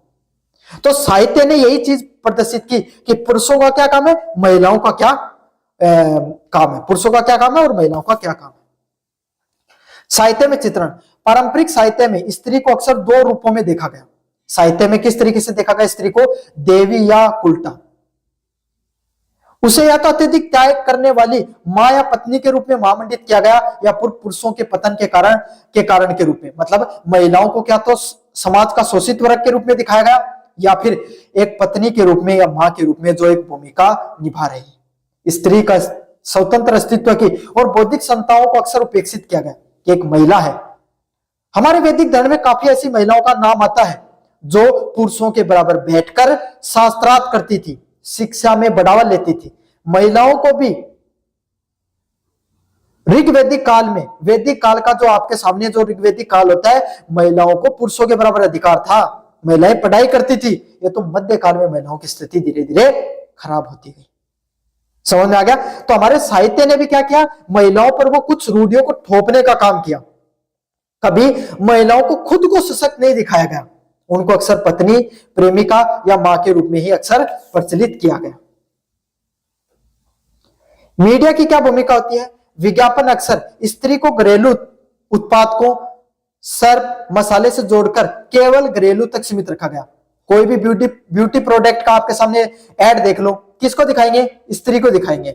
Speaker 1: तो साहित्य ने यही चीज प्रदर्शित की कि पुरुषों का क्या काम है, महिलाओं का क्या काम है, पुरुषों का क्या काम है और महिलाओं का क्या काम है। साहित्य में चित्रण, पारंपरिक साहित्य में स्त्री को अक्सर 2 रूपों में देखा गया। साहित्य में किस तरीके से देखा गया स्त्री को, देवी या उल्टा। उसे या तो अत्यधिक त्याग करने वाली मां या पत्नी के रूप में महामंडित किया गया, या पुरुषों के पतन के कारण के रूप में, मतलब महिलाओं को क्या तो समाज का शोषित वर्ग के रूप में दिखाया गया, या फिर एक पत्नी के रूप में या मां के रूप में जो एक भूमिका निभा रही। स्त्री का स्वतंत्र अस्तित्व की और बौद्धिक क्षमताओं को अक्सर उपेक्षित किया गया कि एक महिला है। हमारे वैदिक धर्म में काफी ऐसी महिलाओं का नाम आता है जो पुरुषों के बराबर बैठकर शास्त्रार्थ करती थी, शिक्षा में बढ़ावा लेती थी। महिलाओं को भी ऋग्वैदिक काल में, वैदिक काल का जो आपके सामने जो ऋग्वैदिक काल होता है, महिलाओं को पुरुषों के बराबर अधिकार था, महिलाएं पढ़ाई करती थी। ये तो मध्य काल में महिलाओं की स्थिति धीरे धीरे खराब होती गई, समझ में आ गया। तो हमारे साहित्य ने भी क्या किया, महिलाओं पर वो कुछ रूढ़ियों को थोपने का काम किया। कभी महिलाओं को खुद को सशक्त नहीं दिखाया गया, उनको अक्सर पत्नी, प्रेमिका या मां के रूप में ही अक्सर प्रचलित किया गया। मीडिया की क्या भूमिका होती है, विज्ञापन अक्सर स्त्री को घरेलू उत्पाद को सर्फ मसाले से जोड़कर केवल घरेलू तक सीमित रखा गया। कोई भी ब्यूटी प्रोडक्ट का आपके सामने ऐड देख लो, किसको दिखाएंगे, स्त्री को दिखाएंगे।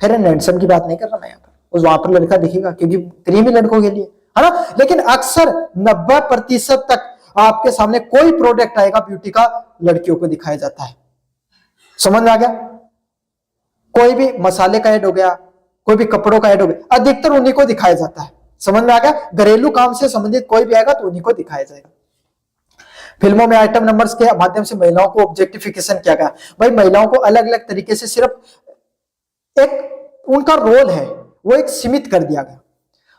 Speaker 1: फेयर एंड हैंडसम की बात नहीं कर रहा मैं यहाँ पर, वहां पर लड़का दिखेगा क्योंकि क्रीम ही लड़कों के लिए है ना, लेकिन अक्सर 90% तक आपके सामने कोई प्रोडक्ट आएगा ब्यूटी का, लड़कियों को दिखाया जाता है। समझ में आ गया। कोई भी मसाले का ऐड हो गया, कोई भी कपड़ों का ऐड हो गया, अधिकतर उन्हीं को दिखाया जाता है। समझ में आ गया। घरेलू काम से संबंधित कोई भी आएगा तो उन्हीं को दिखाया जाएगा। फिल्मों में आइटम नंबर्स के माध्यम से महिलाओं को ऑब्जेक्टिफिकेशन किया गया। भाई महिलाओं को अलग अलग तरीके से सिर्फ एक उनका रोल है वो एक सीमित कर दिया गया।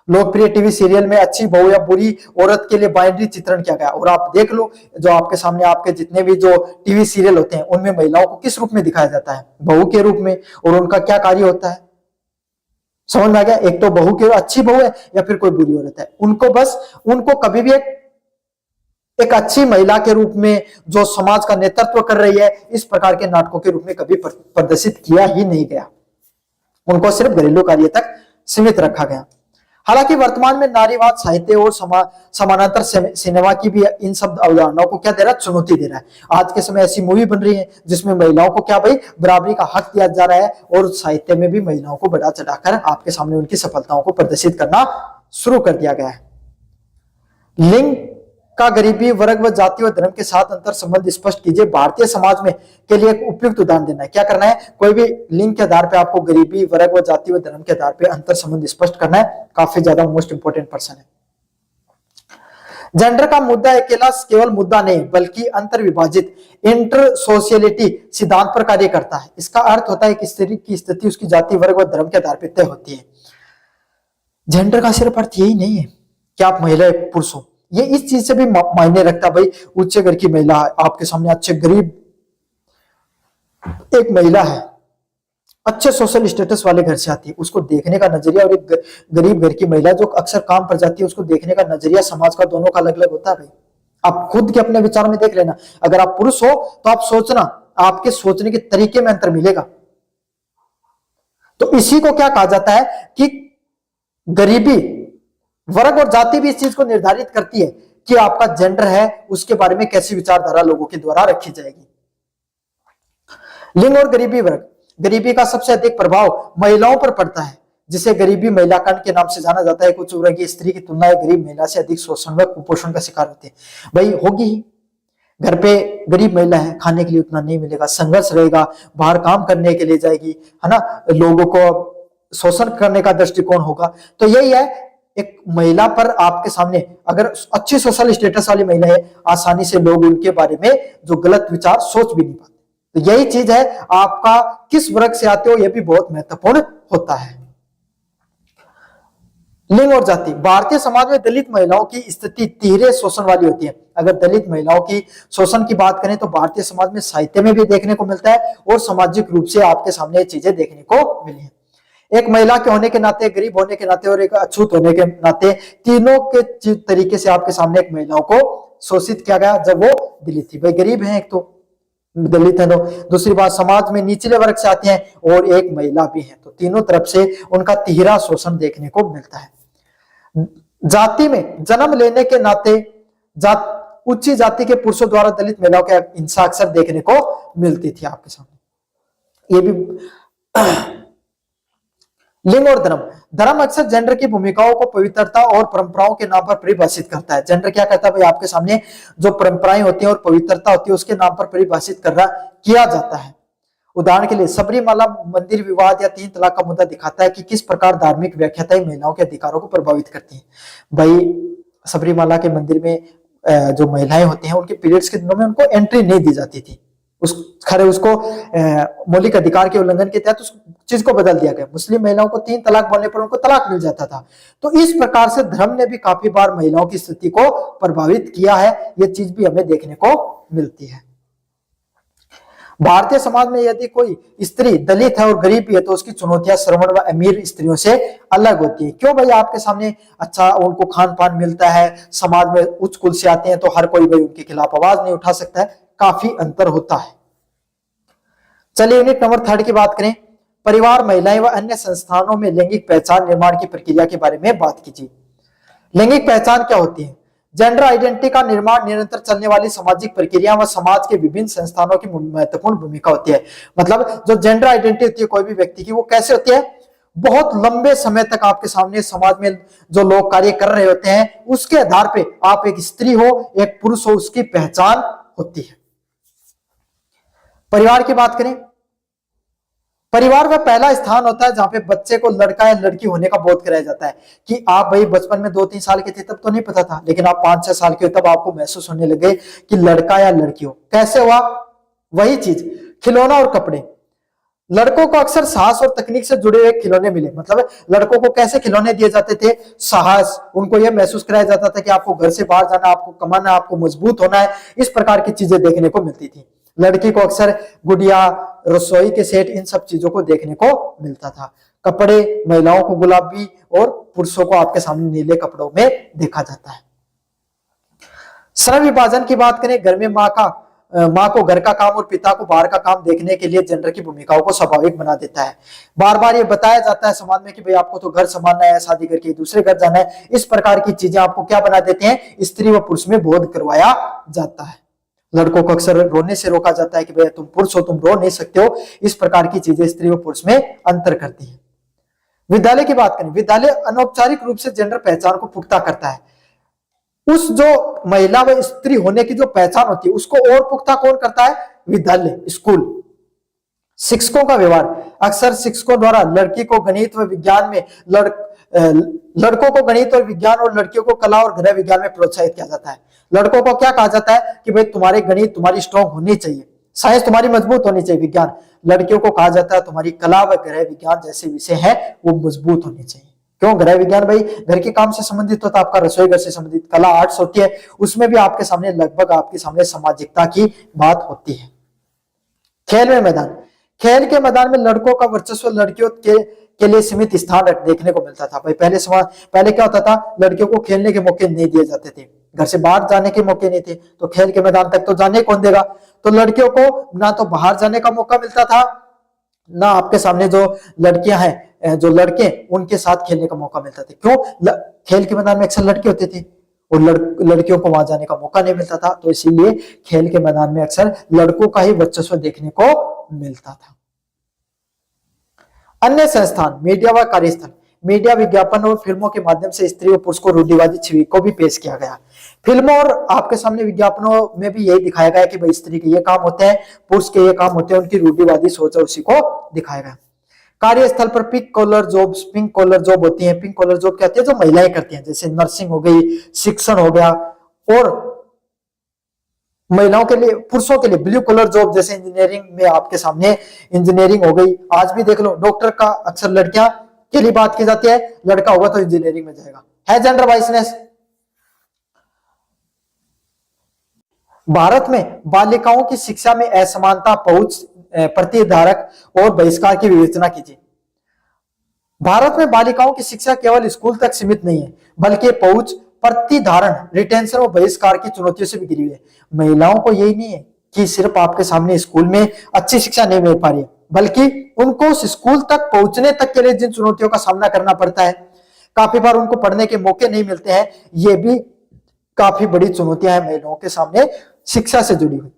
Speaker 1: लोकप्रिय टीवी सीरियल में अच्छी बहू या बुरी औरत के लिए बाइनरी चित्रण किया गया। और आप देख लो जो आपके सामने आपके जितने भी जो टीवी सीरियल होते हैं उनमें महिलाओं को किस रूप में दिखाया जाता है, बहू के रूप में, और उनका क्या कार्य होता है। समझ में आ गया। एक तो बहू के अच्छी बहू है या फिर कोई बुरी औरत है, उनको कभी भी एक अच्छी महिला के रूप में जो समाज का नेतृत्व कर रही है, इस प्रकार के नाटकों के रूप में कभी प्रदर्शित किया ही नहीं गया। उनको सिर्फ घरेलू कार्य तक सीमित रखा गया। हालांकि वर्तमान में नारीवाद साहित्य और समानांतर सिनेमा की भी इन सब अवधारणाओं को क्या दे रहा है, चुनौती दे रहा है। आज के समय ऐसी मूवी बन रही है जिसमें महिलाओं को क्या भाई बराबरी का हक दिया जा रहा है, और साहित्य में भी महिलाओं को बढ़ा चढ़ाकर आपके सामने उनकी सफलताओं को प्रदर्शित करना शुरू कर दिया गया है। लिंग का गरीबी, वर्ग व जाति व धर्म के साथ अंतर संबंध स्पष्ट कीजिए। भारतीय समाज में के लिए एक उपयुक्त उदाहरण देना है। क्या करना है, कोई भी लिंग के आधार पे आपको गरीबी, वर्ग व जाति व धर्म के आधार पे अंतर संबंध स्पष्ट करना है। काफी ज्यादा मोस्ट इंपोर्टेंट पर्सन है। जेंडर का मुद्दा अकेला केवल मुद्दा नहीं बल्कि अंतर विभाजित इंटर सोशियलिटी सिद्धांत पर कार्य करता है। इसका अर्थ होता है कि स्त्री की स्थिति उसकी जाति, वर्ग व धर्म के आधार पर तय होती है। जेंडर का सिर्फ अर्थ यही नहीं है कि आप महिला या पुरुष हो, ये इस चीज से भी मायने रखता है। भाई उच्च घर की महिला आपके सामने अच्छे गरीब एक महिला है, अच्छे सोशल स्टेटस वाले घर से आती है, उसको देखने का नजरिया, और एक गरीब घर की महिला जो अक्सर काम पर जाती है उसको देखने का नजरिया समाज का दोनों का अलग अलग होता है। भाई आप खुद के अपने विचार में देख लेना। अगर आप पुरुष हो तो आप सोचना, आपके सोचने के तरीके में अंतर मिलेगा। तो इसी को क्या कहा जाता है कि गरीबी, वर्ग और जाति भी इस चीज को निर्धारित करती है कि आपका जेंडर है उसके बारे में कैसी विचारधारा लोगों के द्वारा रखी जाएगी। लिंग और गरीबी वर्ग, गरीबी का सबसे अधिक प्रभाव महिलाओं पर पड़ता है, जिसे गरीबी महिला कांड के नाम से जाना जाता है। कुछ वर्गीय स्त्री की तुलना गरीब महिला से अधिक शोषण व कुपोषण का शिकार होती है। भाई होगी ही, घर पे गरीब महिला है, खाने के लिए उतना नहीं मिलेगा, संघर्ष रहेगा, बाहर काम करने के लिए जाएगी, है ना, लोगों को शोषण करने का दृष्टिकोण होगा। तो यही है, एक महिला पर आपके सामने अगर अच्छी सोशल स्टेटस वाली महिला है, आसानी से लोग उनके बारे में जो गलत विचार सोच भी नहीं पाते। तो यही चीज है, आपका किस वर्ग से आते हो यह भी बहुत महत्वपूर्ण होता है। लिंग और जाति। भारतीय समाज में दलित महिलाओं की स्थिति तिहरे शोषण वाली होती है। अगर दलित महिलाओं की शोषण की बात करें तो भारतीय समाज में साहित्य में भी देखने को मिलता है और सामाजिक रूप से आपके सामने ये चीजें देखने को मिली है। एक महिला के होने के नाते, गरीब होने के नाते और एक अछूत होने के नाते, तीनों के तरीके से आपके सामने एक महिलाओं को शोषित किया गया जब वो दलित थी। भाई गरीब है, एक तो दलित है, तो दूसरी बात समाज में निचले वर्ग से आते हैं और एक महिला भी है, तो तीनों तरफ से उनका तिहरा शोषण देखने को मिलता है। जाति में जन्म लेने के नाते उच्च जाति के पुरुषों द्वारा दलित महिलाओं के हिंसा अक्सर देखने को मिलती थी आपके सामने। ये भी लिंग और धर्म। धर्म अक्सर जेंडर की भूमिकाओं को पवित्रता और परंपराओं के नाम पर परिभाषित करता है। जेंडर क्या कहता है भाई, आपके सामने जो परंपराएं होती हैं और पवित्रता होती है उसके नाम पर परिभाषित किया जाता है। उदाहरण के लिए सबरीमाला मंदिर विवाद या 3 तलाक का मुद्दा दिखाता है कि किस प्रकार धार्मिक व्याख्याताएं महिलाओं के अधिकारों को प्रभावित करती हैं। भाई सबरीमाला के मंदिर में जो महिलाएं होती हैं उनके पीरियड्स के दिनों में उनको एंट्री नहीं दी जाती थी। उसको मौलिक अधिकार के उल्लंघन के तहत उस चीज को बदल दिया गया। मुस्लिम महिलाओं को 3 तलाक बोलने पर उनको तलाक मिल जाता था। तो इस प्रकार से धर्म ने भी काफी बार महिलाओं की स्थिति को प्रभावित किया है। ये चीज भी हमें देखने को मिलती है। भारतीय समाज में यदि कोई स्त्री दलित है और गरीब भी है तो उसकी चुनौतियां श्रमण व अमीर स्त्रियों से अलग होती है। क्यों भाई, आपके सामने अच्छा उनको खान पान मिलता है, समाज में उच्च कुल से आते हैं तो हर कोई भाई उनके खिलाफ आवाज नहीं उठा सकता है, काफी अंतर होता है। चलिए यूनिट नंबर 3 की बात करें। परिवार, महिलाएं व अन्य संस्थानों में लैंगिक पहचान निर्माण की प्रक्रिया के बारे में बात कीजिए। लैंगिक पहचान क्या होती है? जेंडर आइडेंटिटी का निर्माण निरंतर चलने वाली सामाजिक प्रक्रिया व समाज के विभिन्न संस्थानों की महत्वपूर्ण भूमिका होती है। मतलब जो जेंडर आइडेंटिटी होती है कोई भी व्यक्ति की, वो कैसे होती है? बहुत लंबे समय तक आपके सामने समाज में जो लोग कार्य कर रहे होते हैं उसके आधार पे आप एक स्त्री हो एक पुरुष हो उसकी पहचान होती है। परिवार की बात करें, परिवार वह पहला स्थान होता है जहां पे बच्चे को लड़का या लड़की होने का बोध कराया जाता है कि आप भाई बचपन में 2-3 साल के थे तब तो नहीं पता था, लेकिन आप 5-6 साल के हो तब आपको महसूस होने लगे कि लड़का या लड़की हो। कैसे हुआ? वही चीज, खिलौना और कपड़े। लड़कों को अक्सर साहस और तकनीक से जुड़े हुए खिलौने मिले। मतलब लड़कों को कैसे खिलौने दिए जाते थे? साहस, उनको यह महसूस कराया जाता था कि आपको घर से बाहर जाना, आपको कमाना, आपको मजबूत होना है, इस प्रकार की चीजें देखने को मिलती थी। लड़की को अक्सर गुड़िया, रसोई के सेट, इन सब चीजों को देखने को मिलता था। कपड़े, महिलाओं को गुलाबी और पुरुषों को आपके सामने नीले कपड़ों में देखा जाता है। श्रम विभाजन की बात करें, घर में माँ को घर का काम और पिता को बाहर का काम देखने के लिए जेंडर की भूमिकाओं को स्वाभाविक बना देता है। बार बार ये बताया जाता है समाज में कि भाई आपको तो घर संभालना है, शादी करके दूसरे घर जाना है, इस प्रकार की चीजें आपको क्या बना देते हैं? स्त्री व पुरुष में बोध करवाया जाता है। लड़कों को अक्सर रोने से रोका जाता है कि भैया तुम पुरुष हो, तुम रो नहीं सकते हो। इस प्रकार की चीजें स्त्री व पुरुष में अंतर करती है। विद्यालय की बात करें, विद्यालय अनौपचारिक रूप से जेंडर पहचान को पुख्ता करता है। उस जो महिला व स्त्री होने की जो पहचान होती है उसको और पुख्ता कौन करता है? विद्यालय, स्कूल। शिक्षकों का व्यवहार, अक्सर शिक्षकों द्वारा लड़की को गणित व विज्ञान में लड़कों को गणित और विज्ञान और लड़कियों को कला और गृह विज्ञान में प्रोत्साहित किया जाता है। लड़कों को क्या कहा जाता है कि भाई तुम्हारे गणित तुम्हारी स्ट्रॉन्ग होनी चाहिए, साइंस तुम्हारी मजबूत होनी चाहिए, विज्ञान। लड़कियों को कहा जाता है तुम्हारी कला व गृह विज्ञान जैसे विषय हैं वो मजबूत होने चाहिए। क्यों? गृह विज्ञान भाई घर के काम से संबंधित होता है, आपका रसोई घर से संबंधित। कला आर्ट्स होती है, उसमें भी आपके सामने लगभग आपके सामने सामाजिकता की बात होती है। खेल में मैदान, खेल के मैदान में लड़कों का वर्चस्व लड़कियों के लिए सीमित स्थान देखने को मिलता था। भाई पहले क्या होता था? लड़कियों को खेलने के मौके नहीं दिए जाते थे, घर से बाहर जाने के मौके नहीं थे, तो खेल के मैदान तक तो जाने कौन देगा? तो लड़कियों को ना तो बाहर जाने का मौका मिलता था, ना आपके सामने जो लड़कियां हैं, जो लड़के, उनके साथ खेलने का मौका मिलता था। क्यों? खेल के मैदान में अक्सर लड़के होते थे और लड़कियों को वहां जाने का मौका नहीं मिलता था, तो इसीलिए खेल के मैदान में अक्सर लड़कों का ही वर्चस्व देखने को मिलता था। अन्य संस्थान, मीडिया व कार्यस्थल। मीडिया, विज्ञापन और फिल्मों के माध्यम से स्त्री और पुरुष को रूढ़िवादी छवि को भी पेश किया गया। फिल्मों और आपके सामने विज्ञापनों में भी यही दिखाया गया कि भाई स्त्री के ये काम होते हैं, पुरुष के ये काम होते हैं, उनकी रूढ़िवादी सोच है उसी को दिखाया गया। कार्यस्थल पर पिंक कॉलर जॉब होती है। पिंक कॉलर जॉब क्या होती है? जो महिलाएं करती हैं, जैसे नर्सिंग हो गई, शिक्षण हो गया और महिलाओं के लिए, पुरुषों के लिए ब्लू कलर जॉब, जैसे इंजीनियरिंग में आपके सामने इंजीनियरिंग हो गई। आज भी देख लो डॉक्टर का अक्सर लड़कियां के लिए बात की जाती है, लड़का होगा तो इंजीनियरिंग में जाएगा। है जेंडर वाइसनेस। भारत में बालिकाओं की शिक्षा में असमानता, पहुंच, प्रतिधारक और बहिष्कार की विवेचना कीजिए। भारत में बालिकाओं की शिक्षा केवल स्कूल तक सीमित नहीं है, बल्कि पहुंच, प्रतिधारण, रिटेंशन और बहिष्कार की चुनौतियों से भी घिरी हुई है। महिलाओं को यही नहीं है कि सिर्फ आपके सामने स्कूल में अच्छी शिक्षा नहीं मिल पा रही है, बल्कि उनको स्कूल तक पहुंचने तक के लिए जिन चुनौतियों का सामना करना पड़ता है, काफी बार उनको पढ़ने के मौके नहीं मिलते हैं, ये भी काफी बड़ी चुनौतियां हैं महिलाओं के सामने शिक्षा से जुड़ी हुई।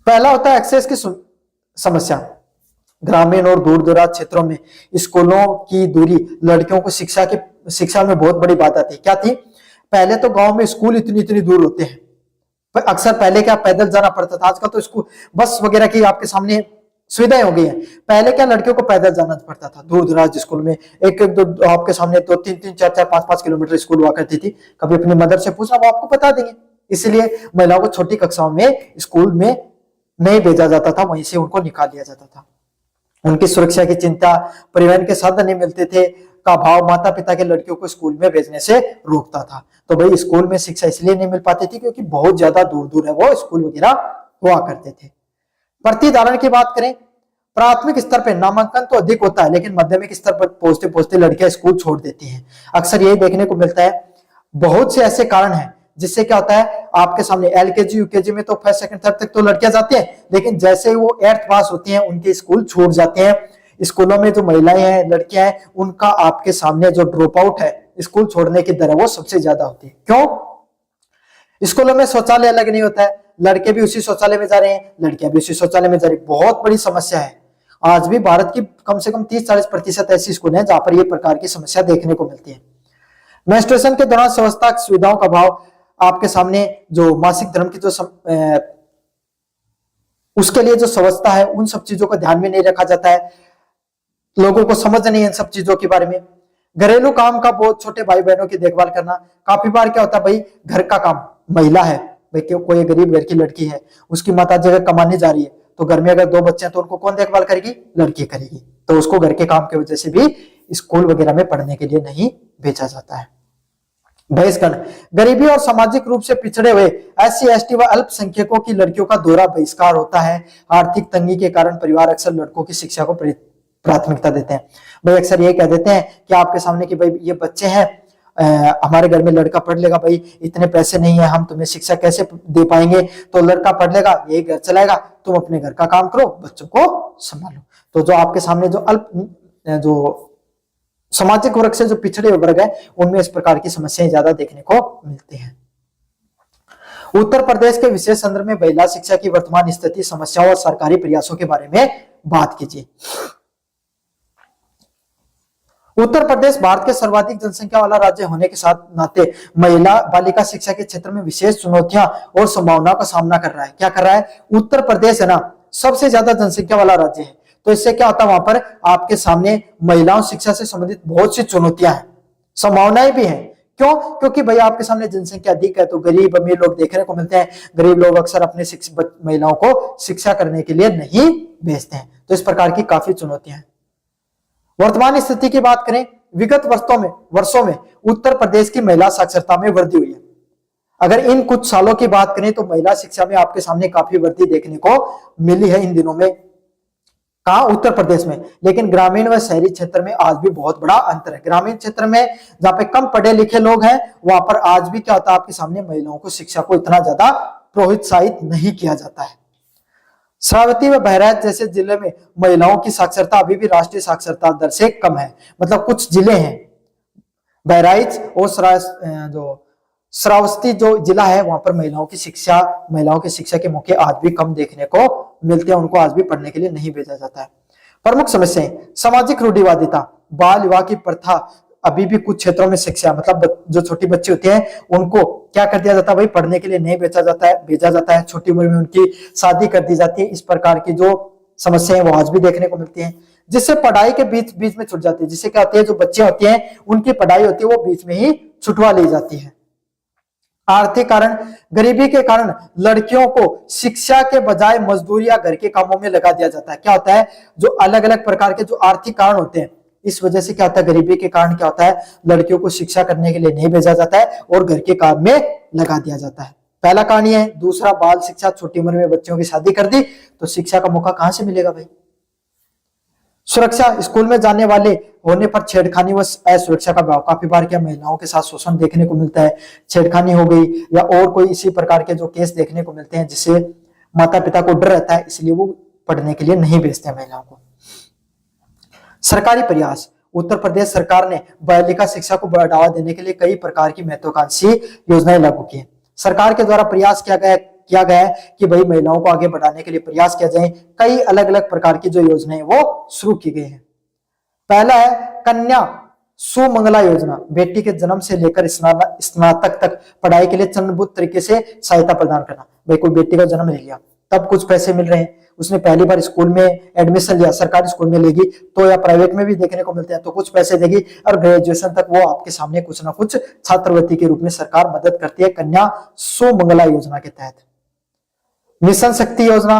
Speaker 1: पहला होता है एक्सेस की समस्या। ग्रामीण और दूर दराज क्षेत्रों में स्कूलों की दूरी लड़कियों को शिक्षा में बहुत बड़ी बाधा थी। क्या थी? पहले तो गांव में स्कूल इतनी इतनी दूर होते हैं, पर अक्सर पहले क्या पैदल जाना पड़ता था। आजकल तो स्कूल बस वगैरह की आपके सामने सुविधाएं हो गई हैं। पहले क्या लड़कियों को पैदल जाना पड़ता था दूर दराज स्कूल में, एक एक दो आपके सामने 2-3-3, 4-4, 5-5 किलोमीटर स्कूल हुआ करती थी। कभी अपनी मदर से पूछना, वो आपको बता देंगे। इसलिए महिलाओं को छोटी कक्षाओं में स्कूल में नहीं भेजा जाता था, वहीं से उनको निकाल लिया जाता था। उनकी सुरक्षा की चिंता, परिवहन के साधन नहीं मिलते थे का भाव माता पिता के लड़कियों को स्कूल में भेजने से रोकता था। तो भाई स्कूल में शिक्षा इसलिए नहीं मिल पाती थी क्योंकि बहुत ज्यादा दूर दूर है वो स्कूल वगैरह हुआ करते थे। प्रतिधारण की बात करें, प्राथमिक स्तर पर नामांकन तो अधिक होता है, लेकिन माध्यमिक स्तर पर पहुंचते पहुंचते लड़कियां स्कूल छोड़ देती हैं। अक्सर यही देखने को मिलता है। बहुत से ऐसे कारण हैं जिससे क्या होता है, आपके सामने एलकेजी यूकेजी में तो फर्स्ट सेकंड थर्ड तक तो लड़कियां जाती हैं, लेकिन जैसे ही वो 8th पास होती हैं उनके स्कूल छूट जाते हैं। स्कूलों में जो महिलाएं हैं, लड़कियां हैं, उनका आपके सामने जो ड्रॉप आउट है, स्कूल छोड़ने की दर है, वो सबसे ज्यादा होती है। क्यों? स्कूलों में शौचालय अलग नहीं होता है, लड़के भी उसी शौचालय में जा रहे हैं, लड़कियां भी उसी शौचालय में जा रही है। बहुत बड़ी समस्या है। आज भी भारत की कम से कम 30-40% ऐसी स्कूल हैं जहां पर यह प्रकार की समस्या देखने को मिलती है। मेंस्ट्रुएशन के दौरान स्वास्थ्य सुविधाओं का अभाव, आपके सामने जो मासिक धर्म की जो उसके लिए जो व्यवस्था है, उन सब चीजों का ध्यान में नहीं रखा जाता है। लोगों को समझ नहीं है इन सब चीजों के बारे में। घरेलू काम का बहुत, छोटे भाई बहनों की देखभाल करना। काफी बार क्या होता है भाई, घर का काम महिला है भाई, कोई गरीब घर की लड़की है, उसकी माता जगह कमाने जा रही है, तो घर में अगर 2 बच्चे हैं तो उनको कौन देखभाल करेगी? लड़की करेगी। तो उसको घर के काम की वजह से भी स्कूल वगैरह में पढ़ने के लिए नहीं भेजा जाता है। बहिष्करण, गरीबी और सामाजिक रूप से पिछड़े हुए SC ST व अल्पसंख्यकों की लड़कियों का दोहरा बहिष्कार होता है। आर्थिक तंगी के कारण परिवार अक्सर लड़कों की शिक्षा को प्राथमिकता देते हैं। भाई अक्सर ये कह देते हैं कि आपके सामने कि भाई ये बच्चे हैं, हमारे घर में लड़का पढ़ लेगा, भाई इतने पैसे नहीं है, हम तुम्हें शिक्षा कैसे दे पाएंगे, तो लड़का पढ़ लेगा, यही घर चलाएगा, तुम अपने घर का काम करो, बच्चों को संभालो। तो जो आपके सामने जो सामाजिक वर्ग से जो पिछड़े वर्ग है, उनमें इस प्रकार की समस्याएं ज्यादा देखने को मिलती हैं। उत्तर प्रदेश के विशेष संदर्भ में महिला शिक्षा की वर्तमान स्थिति, समस्याओं और सरकारी प्रयासों के बारे में बात कीजिए। उत्तर प्रदेश भारत के सर्वाधिक जनसंख्या वाला राज्य होने के साथ नाते महिला बालिका शिक्षा के क्षेत्र में विशेष चुनौतियां और संभावनाओं का सामना कर रहा है। क्या कर रहा है? उत्तर प्रदेश है ना, सबसे ज्यादा जनसंख्या वाला राज्य है, तो इससे क्या होता है, वहां पर आपके सामने महिलाओं शिक्षा से संबंधित बहुत सी चुनौतियां हैं, संभावनाएं भी हैं। क्यों? क्योंकि भाई आपके सामने जनसंख्या अधिक है, तो गरीब अमीर लोग देखने को मिलते हैं। गरीब लोग अक्सर अपने महिलाओं को शिक्षा करने के लिए नहीं भेजते हैं, तो इस प्रकार की काफी चुनौतियां हैं। वर्तमान स्थिति की बात करें, विगत वर्षों में उत्तर प्रदेश की महिला साक्षरता में वृद्धि हुई है। अगर इन कुछ सालों की बात करें तो महिला शिक्षा में आपके सामने काफी वृद्धि देखने को मिली है इन दिनों में। कहा? उत्तर प्रदेश में। लेकिन ग्रामीण व शहरी क्षेत्र में आज भी बहुत बड़ा अंतर है। ग्रामीण क्षेत्र में जहां पे कम पढ़े लिखे लोग हैं, वहां पर आज भी क्या होता है, आपके सामने महिलाओं को शिक्षा को इतना ज्यादा प्रोत्साहित नहीं किया जाता है। श्रावस्ती व बहराइच जैसे जिले में महिलाओं की साक्षरता अभी भी राष्ट्रीय साक्षरता दर से कम है। मतलब कुछ जिले हैं, बहराइच और श्रावस्ती जो जिला है, वहां पर महिलाओं की शिक्षा के मौके आज भी कम देखने को मिलते हैं। उनको आज भी पढ़ने के लिए नहीं भेजा जाता है। प्रमुख समस्याएं, सामाजिक रूढ़िवादिता, बाल विवाह की प्रथा, अभी भी कुछ क्षेत्रों में शिक्षा, मतलब जो छोटी बच्ची होती हैं उनको क्या कर दिया जाता है भाई, पढ़ने के लिए नहीं भेजा जाता है, छोटी उम्र में उनकी शादी कर दी जाती है। इस प्रकार की जो समस्याएं वो आज भी देखने को मिलती हैं, जिससे पढ़ाई के बीच में छूट जाती है। जिससे क्या होती है, जो बच्चे होती हैं उनकी पढ़ाई होती है वो बीच में ही छुटवा ली जाती है। आर्थिक कारण, गरीबी के कारण लड़कियों को शिक्षा के बजाय मजदूरी या घर के कामों में लगा दिया जाता है। क्या होता है, जो अलग अलग प्रकार के जो आर्थिक कारण होते हैं, इस वजह से क्या होता है, गरीबी के कारण क्या होता है, लड़कियों को शिक्षा करने के लिए नहीं भेजा जाता है और घर के काम में लगा दिया जाता है। पहला कारण ये है। दूसरा, बाल शिक्षा, छोटी उम्र में बच्चों की शादी कर दी तो शिक्षा का मौका कहां से मिलेगा भाई। सुरक्षा, स्कूल में जाने वाले होने पर छेड़खानी व असुरक्षा का भाव, काफी बार क्या महिलाओं के साथ शोषण देखने को मिलता है, छेड़खानी हो गई या और कोई इसी प्रकार के जो केस देखने को मिलते हैं, जिससे माता पिता को डर रहता है, इसलिए वो पढ़ने के लिए नहीं भेजते हैं महिलाओं को। सरकारी प्रयास, उत्तर प्रदेश सरकार ने बालिका शिक्षा को बढ़ावा देने के लिए कई प्रकार की महत्वाकांक्षी योजनाएं लागू की। सरकार के द्वारा प्रयास किया गया है कि भाई महिलाओं को आगे बढ़ाने के लिए प्रयास किया जाए। कई अलग अलग प्रकार की जो योजनाएं वो शुरू की गई हैं। पहला है कन्या सुमंगला योजना, बेटी के जन्म से लेकर स्नातक तक पढ़ाई के लिए चरणबद्ध तरीके से सहायता प्रदान करना। भाई कोई बेटी का जन्म ले लिया, तब कुछ पैसे मिल रहे हैं, उसने पहली बार स्कूल में एडमिशन लिया, सरकारी स्कूल में लेगी तो, या प्राइवेट में भी देखने को मिलते हैं तो कुछ पैसे देगी, और ग्रेजुएशन तक वो आपके सामने कुछ ना कुछ छात्रवृत्ति के रूप में सरकार मदद करती है कन्या सुमंगला योजना के तहत। मिशन शक्ति योजना,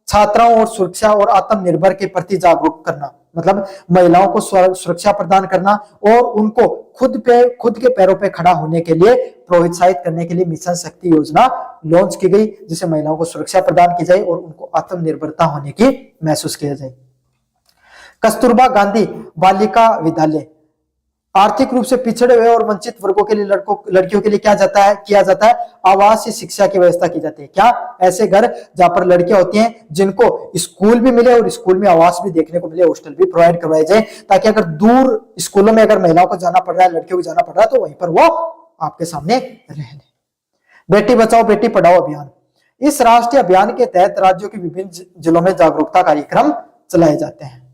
Speaker 1: छात्राओं और सुरक्षा और आत्मनिर्भर के प्रति जागरूक करना, मतलब महिलाओं को सुरक्षा प्रदान करना और उनको खुद के पैरों पे खड़ा होने के लिए प्रोत्साहित करने के लिए मिशन शक्ति योजना लॉन्च की गई, जिससे महिलाओं को सुरक्षा प्रदान की जाए और उनको आत्मनिर्भरता होने की महसूस किया जाए। कस्तूरबा गांधी बालिका विद्यालय, आर्थिक रूप से पिछड़े हुए और वंचित वर्गों के लिए लड़कियों के लिए किया जाता है आवासीय शिक्षा की व्यवस्था की जाती है। क्या, ऐसे घर जहां पर लड़कियां होती हैं जिनको स्कूल भी मिले और स्कूल में आवास भी देखने को मिले, हॉस्टल भी प्रोवाइड करवाए जाए, ताकि अगर दूर स्कूलों में अगर महिलाओं को जाना पड़ रहा है, लड़कियों को जाना पड़ रहा है, तो वहीं पर वो आपके सामने रह लें। बेटी बचाओ बेटी पढ़ाओ अभियान, इस राष्ट्रीय अभियान के तहत राज्यों के विभिन्न जिलों में जागरूकता कार्यक्रम चलाए जाते हैं।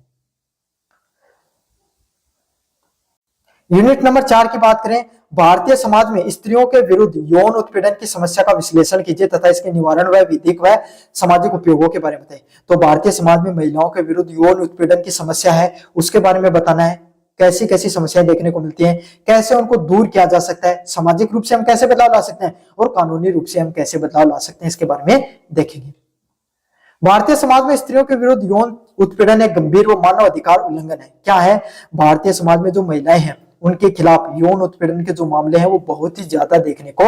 Speaker 1: यूनिट नंबर 4 की बात करें, भारतीय समाज में स्त्रियों के विरुद्ध यौन उत्पीड़न की समस्या का विश्लेषण कीजिए तथा इसके निवारण व विधिक व सामाजिक उपयोगों के बारे में बताइए। तो भारतीय समाज में महिलाओं के विरुद्ध यौन उत्पीड़न की समस्या है, उसके बारे में बताना है। कैसी कैसी समस्याएं देखने को मिलती हैं, कैसे उनको दूर किया जा सकता है, सामाजिक रूप से हम कैसे बदलाव ला सकते हैं और कानूनी रूप से हम कैसे बदलाव ला सकते हैं, इसके बारे में देखेंगे। भारतीय समाज में स्त्रियों के विरुद्ध यौन उत्पीड़न एक गंभीर व मानव अधिकार उल्लंघन है। क्या है, भारतीय समाज में जो महिलाएं हैं उनके खिलाफ यौन उत्पीड़न के जो मामले हैं वो बहुत ही ज्यादा देखने को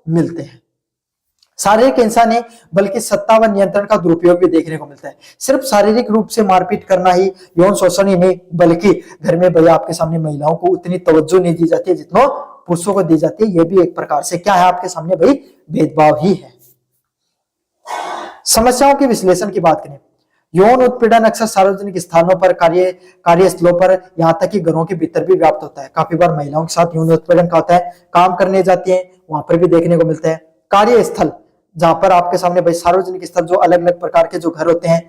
Speaker 1: मिलते हैं। शारीरिक हिंसा नहीं बल्कि सत्ता व नियंत्रण का दुरुपयोग भी देखने को मिलता है। सिर्फ शारीरिक रूप से मारपीट करना ही यौन शोषण ही नहीं, बल्कि घर में भैया आपके सामने महिलाओं को उतनी तवज्जो नहीं दी जाती है जितना पुरुषों को दी जाती है। यह भी एक प्रकार से क्या है, आपके सामने भाई भेदभाव ही है। समस्याओं के विश्लेषण की बात करें, यौन उत्पीड़न अक्सर सार्वजनिक स्थानों पर, कार्यस्थलों पर, यहाँ तक कि घरों के भीतर भी व्याप्त होता है। काफी बार महिलाओं के साथ यौन उत्पीड़न का होता है, काम करने जाती हैं वहां पर भी देखने को मिलता है। कार्यस्थल, जहां पर आपके सामने भाई सार्वजनिक स्थल, जो अलग अलग प्रकार के जो घर होते हैं,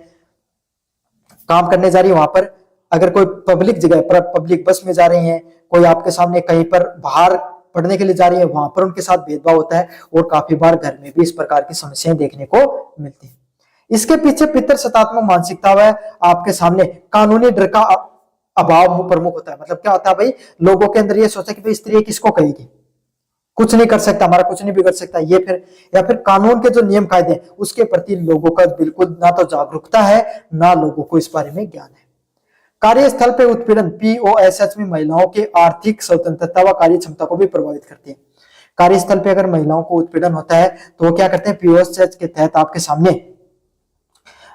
Speaker 1: काम करने जा रही है वहां पर, अगर कोई पब्लिक जगह पर, पब्लिक बस में जा रही है, कोई आपके सामने कहीं पर बाहर पढ़ने के लिए जा रही है, वहां पर उनके साथ भेदभाव होता है। और काफी बार घर में भी इस प्रकार की समस्याएं देखने को मिलती है। इसके पीछे पितृसत्तात्मक मानसिकता व आपके सामने कानूनी डर का अभाव प्रमुख होता है। मतलब क्या होता है भाई, लोगों के अंदर ये सोचा कि भाई स्त्री किसको कहेगी, कुछ नहीं कर सकता, हमारा कुछ नहीं बिगड़ सकता, ये फिर या फिर कानून के जो नियम कायदे उसके प्रति लोगों का बिल्कुल ना तो जागरूकता है ना लोगों को इस बारे में ज्ञान है। कार्यस्थल पे उत्पीड़न POSH में महिलाओं के आर्थिक स्वतंत्रता व कार्य क्षमता को भी प्रभावित करती है। कार्यस्थल पे अगर महिलाओं को उत्पीड़न होता है तो वो क्या करते हैं, POSH के तहत आपके सामने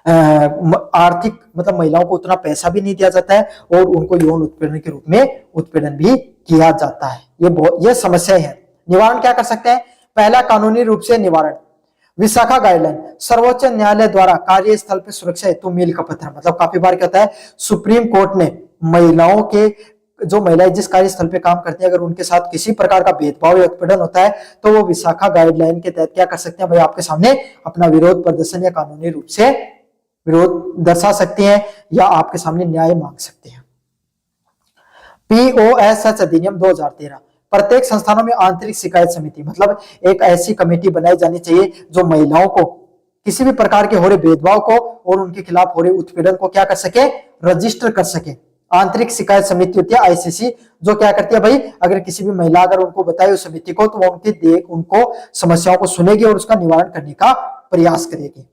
Speaker 1: आर्थिक, मतलब महिलाओं को उतना पैसा भी नहीं दिया जाता है और उनको यौन उत्पीड़न के रूप में उत्पीड़न भी किया जाता है। ये समस्याएं हैं। निवारण क्या कर सकते हैं, पहला कानूनी रूप से निवारण, विशाखा गाइडलाइन, सर्वोच्च न्यायालय द्वारा कार्यस्थल पर सुरक्षा हेतु मील का पत्थर। मतलब काफी बार क्या होता है, सुप्रीम कोर्ट ने महिलाओं के, जो महिलाएं जिस कार्यस्थल पे काम करती हैं, अगर उनके साथ किसी प्रकार का भेदभाव या उत्पीड़न होता है तो वो विशाखा गाइडलाइन के तहत क्या कर सकते हैं भाई, आपके सामने अपना विरोध प्रदर्शन या कानूनी रूप से विरोध दर्शा सकते हैं या आपके सामने न्याय मांग सकते हैं। POSH अधिनियम 2013, प्रत्येक संस्थानों में आंतरिक शिकायत समिति, मतलब एक ऐसी कमेटी बनाई जानी चाहिए जो महिलाओं को किसी भी प्रकार के हो रहे भेदभाव को और उनके खिलाफ हो रहे उत्पीड़न को क्या कर सके, रजिस्टर कर सके। आंतरिक शिकायत समिति होती है आईसीसी, जो क्या करती है भाई, अगर किसी भी महिला अगर उनको बताए उस समिति को, तो वो उनको समस्याओं को सुनेगी और उसका निवारण करने का प्रयास करेगी।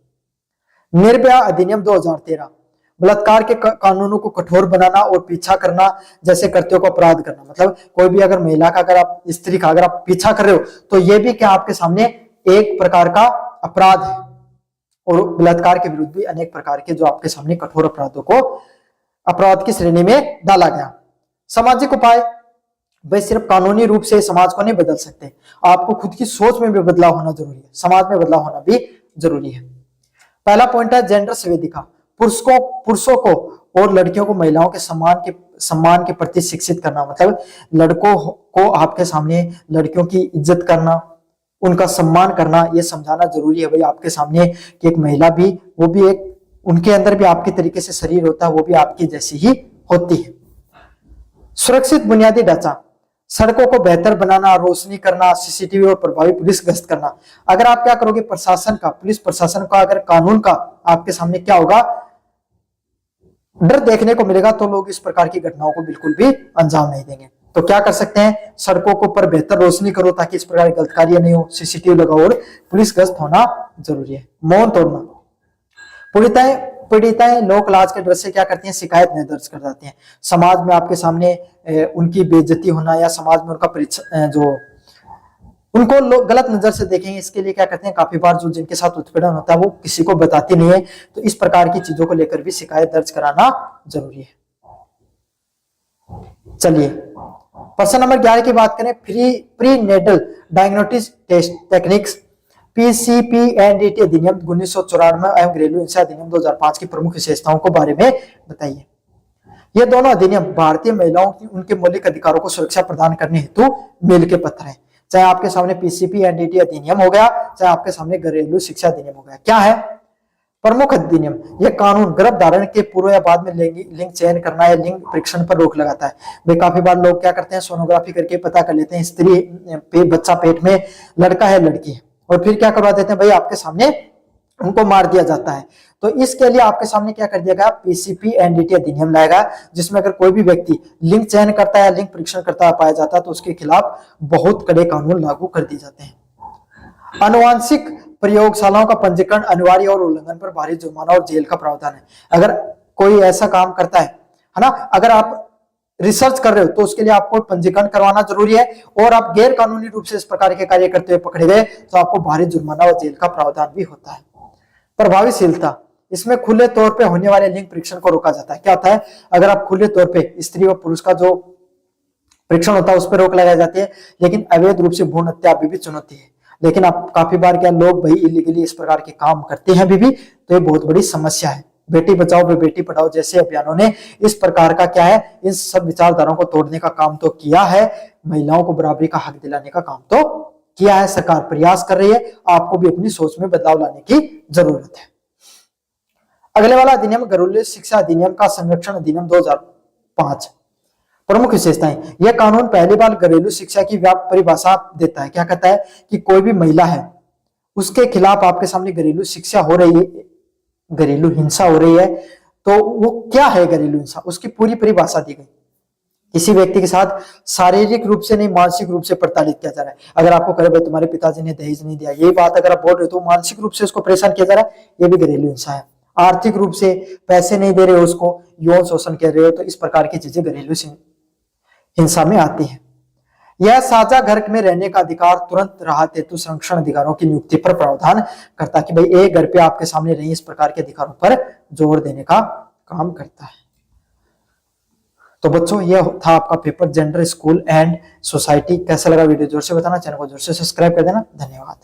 Speaker 1: निर्भया अधिनियम 2013, बलात्कार के कानूनों को कठोर बनाना और पीछा करना जैसे कृत्यों को अपराध करना। मतलब कोई भी अगर महिला का, अगर आप स्त्री का अगर आप पीछा कर रहे हो तो ये भी क्या आपके सामने एक प्रकार का अपराध है। और बलात्कार के विरुद्ध भी अनेक प्रकार के जो आपके सामने कठोर अपराधों को अपराध की श्रेणी में डाला गया। सामाजिक उपाय, भाई सिर्फ कानूनी रूप से समाज को नहीं बदल सकते, आपको खुद की सोच में भी बदलाव होना जरूरी है, समाज में बदलाव होना भी जरूरी है। पहला पॉइंट है जेंडर संवेदिका, पुरुषों को और लड़कियों को महिलाओं के सम्मान के प्रति शिक्षित करना। मतलब लड़कों को आपके सामने लड़कियों की इज्जत करना, उनका सम्मान करना, यह समझाना जरूरी है भाई आपके सामने कि एक महिला भी, वो भी एक, उनके अंदर भी आपके तरीके से शरीर होता है, वो भी आपकी जैसी ही होती है। सुरक्षित बुनियादी ढांचा, सड़कों को बेहतर बनाना, रोशनी करना, सीसीटीवी और प्रभावी पुलिस गश्त करना। अगर आप क्या करोगे, प्रशासन का, पुलिस प्रशासन का, अगर कानून का आपके सामने क्या होगा, डर देखने को मिलेगा, तो लोग इस प्रकार की घटनाओं को बिल्कुल भी अंजाम नहीं देंगे। तो क्या कर सकते हैं, सड़कों को पर बेहतर रोशनी करो ताकि इस प्रकार की गलत कार्य नहीं हो, सीसीटीवी लगाओ और पुलिस गश्त होना जरूरी है। मौन तोड़ना, पीड़िताएं लोक लाज के डर से क्या करती हैं, शिकायत नहीं दर्ज कर जाती हैं। समाज में आपके सामने उनकी बेइज्जती होना या समाज में उनका जो उनको लोग गलत नजर से देखेंगे, इसके लिए क्या करते हैं, काफी बार जो जिनके साथ उत्पीड़न होता है वो किसी को बताती नहीं है, तो इस प्रकार की चीजों को लेकर भी शिकायत दर्ज कराना जरूरी है। चलिए प्रश्न नंबर 11 की बात करें, prenatal diagnostic test techniques, PCPNDT अधिनियम 1994 एवं घरेलू हिंसा अधिनियम 2005 की प्रमुख विशेषताओं को बारे में बताइए। ये दोनों अधिनियम भारतीय महिलाओं की उनके मौलिक अधिकारों को सुरक्षा प्रदान करने हेतु मील के पत्थर हैं। चाहे आपके सामने PCPNDT अधिनियम हो गया, चाहे आपके सामने घरेलू शिक्षा अधिनियम हो गया। क्या है प्रमुख अधिनियम, यह कानून गर्भ धारण के पूर्व या बाद में लिंग चयन करना या लिंग परीक्षण पर रोक लगाता है। वे काफी बार लोग क्या करते हैं, सोनोग्राफी करके पता कर लेते हैं स्त्री बच्चा पेट में लड़का है लड़की है, और फिर क्या करवा देते हैं भाई आपके सामने उनको मार दिया जाता है। तो इसके लिए आपके सामने क्या कर दिया गया, PCPNDT अधिनियम लाएगा, जिसमें अगर कोई भी व्यक्ति लिंग चयन करता है, लिंग परीक्षण करता पाया जाता है, तो उसके खिलाफ बहुत कड़े कानून लागू कर दिए जाते हैं। आनुवांशिक प्रयोगशालाओं का पंजीकरण अनिवार्य और उल्लंघन पर भारी जुर्माना और जेल का प्रावधान है। अगर कोई ऐसा काम करता है ना, अगर आप रिसर्च कर रहे हो तो उसके लिए आपको पंजीकरण करवाना जरूरी है, और आप गैर कानूनी रूप से इस प्रकार के कार्य करते हुए पकड़े गए तो आपको भारी जुर्माना और जेल का प्रावधान भी होता है। प्रभावशीलता, इसमें खुले तौर पे होने वाले लिंग परीक्षण को रोका जाता है। क्या होता है, अगर आप खुले तौर पे स्त्री और पुरुष का जो परीक्षण होता है उस पर रोक लगाई जाती है, लेकिन अवैध रूप से भ्रूण हत्या अभी भी चुनौती है। लेकिन आप काफी बार क्या लोग भाई इलीगली इस प्रकार के काम करते हैं अभी भी, तो ये बहुत बड़ी समस्या है। बेटी बचाओ बेटी पढ़ाओ जैसे अभियानों ने इस प्रकार का क्या है, इन सब विचारधाराओं को तोड़ने का काम तो किया है, महिलाओं को बराबरी का हक दिलाने का काम तो किया है। सरकार प्रयास कर रही है, आपको भी अपनी सोच में बदलाव लाने की जरूरत है। अगले वाला अधिनियम घरेलू शिक्षा अधिनियम का संरक्षण अधिनियम 2005। प्रमुख विशेषताएं, यह कानून पहली बार घरेलू शिक्षा की व्यापक परिभाषा देता है। क्या कहता है कि कोई भी महिला है उसके खिलाफ आपके सामने घरेलू शिक्षा हो रही है, घरेलू हिंसा हो रही है, तो वो क्या है घरेलू हिंसा, उसकी पूरी परिभाषा दी गई। किसी व्यक्ति के साथ शारीरिक रूप से नहीं मानसिक रूप से प्रताड़ित किया जा रहा है। अगर आपको करे भाई तुम्हारे पिताजी ने दहेज नहीं दिया, ये बात अगर आप बोल रहे हो तो मानसिक रूप से उसको परेशान किया जा रहा है, ये भी घरेलू हिंसा है। आर्थिक रूप से पैसे नहीं दे रहे हो उसको, यौन शोषण कर रहे हो, तो इस प्रकार की चीजें घरेलू हिंसा में आती है। यह साझा घर में रहने का अधिकार तुरंत राहत हेतु संरक्षण अधिकारों की नियुक्ति पर प्रावधान करता है कि भाई एक घर पे आपके सामने रही, इस प्रकार के अधिकारों पर जोर देने का काम करता है। तो बच्चों यह था आपका paper gender school and society. कैसा लगा वीडियो जोर से बताना, चैनल को जोर से सब्सक्राइब कर देना। धन्यवाद।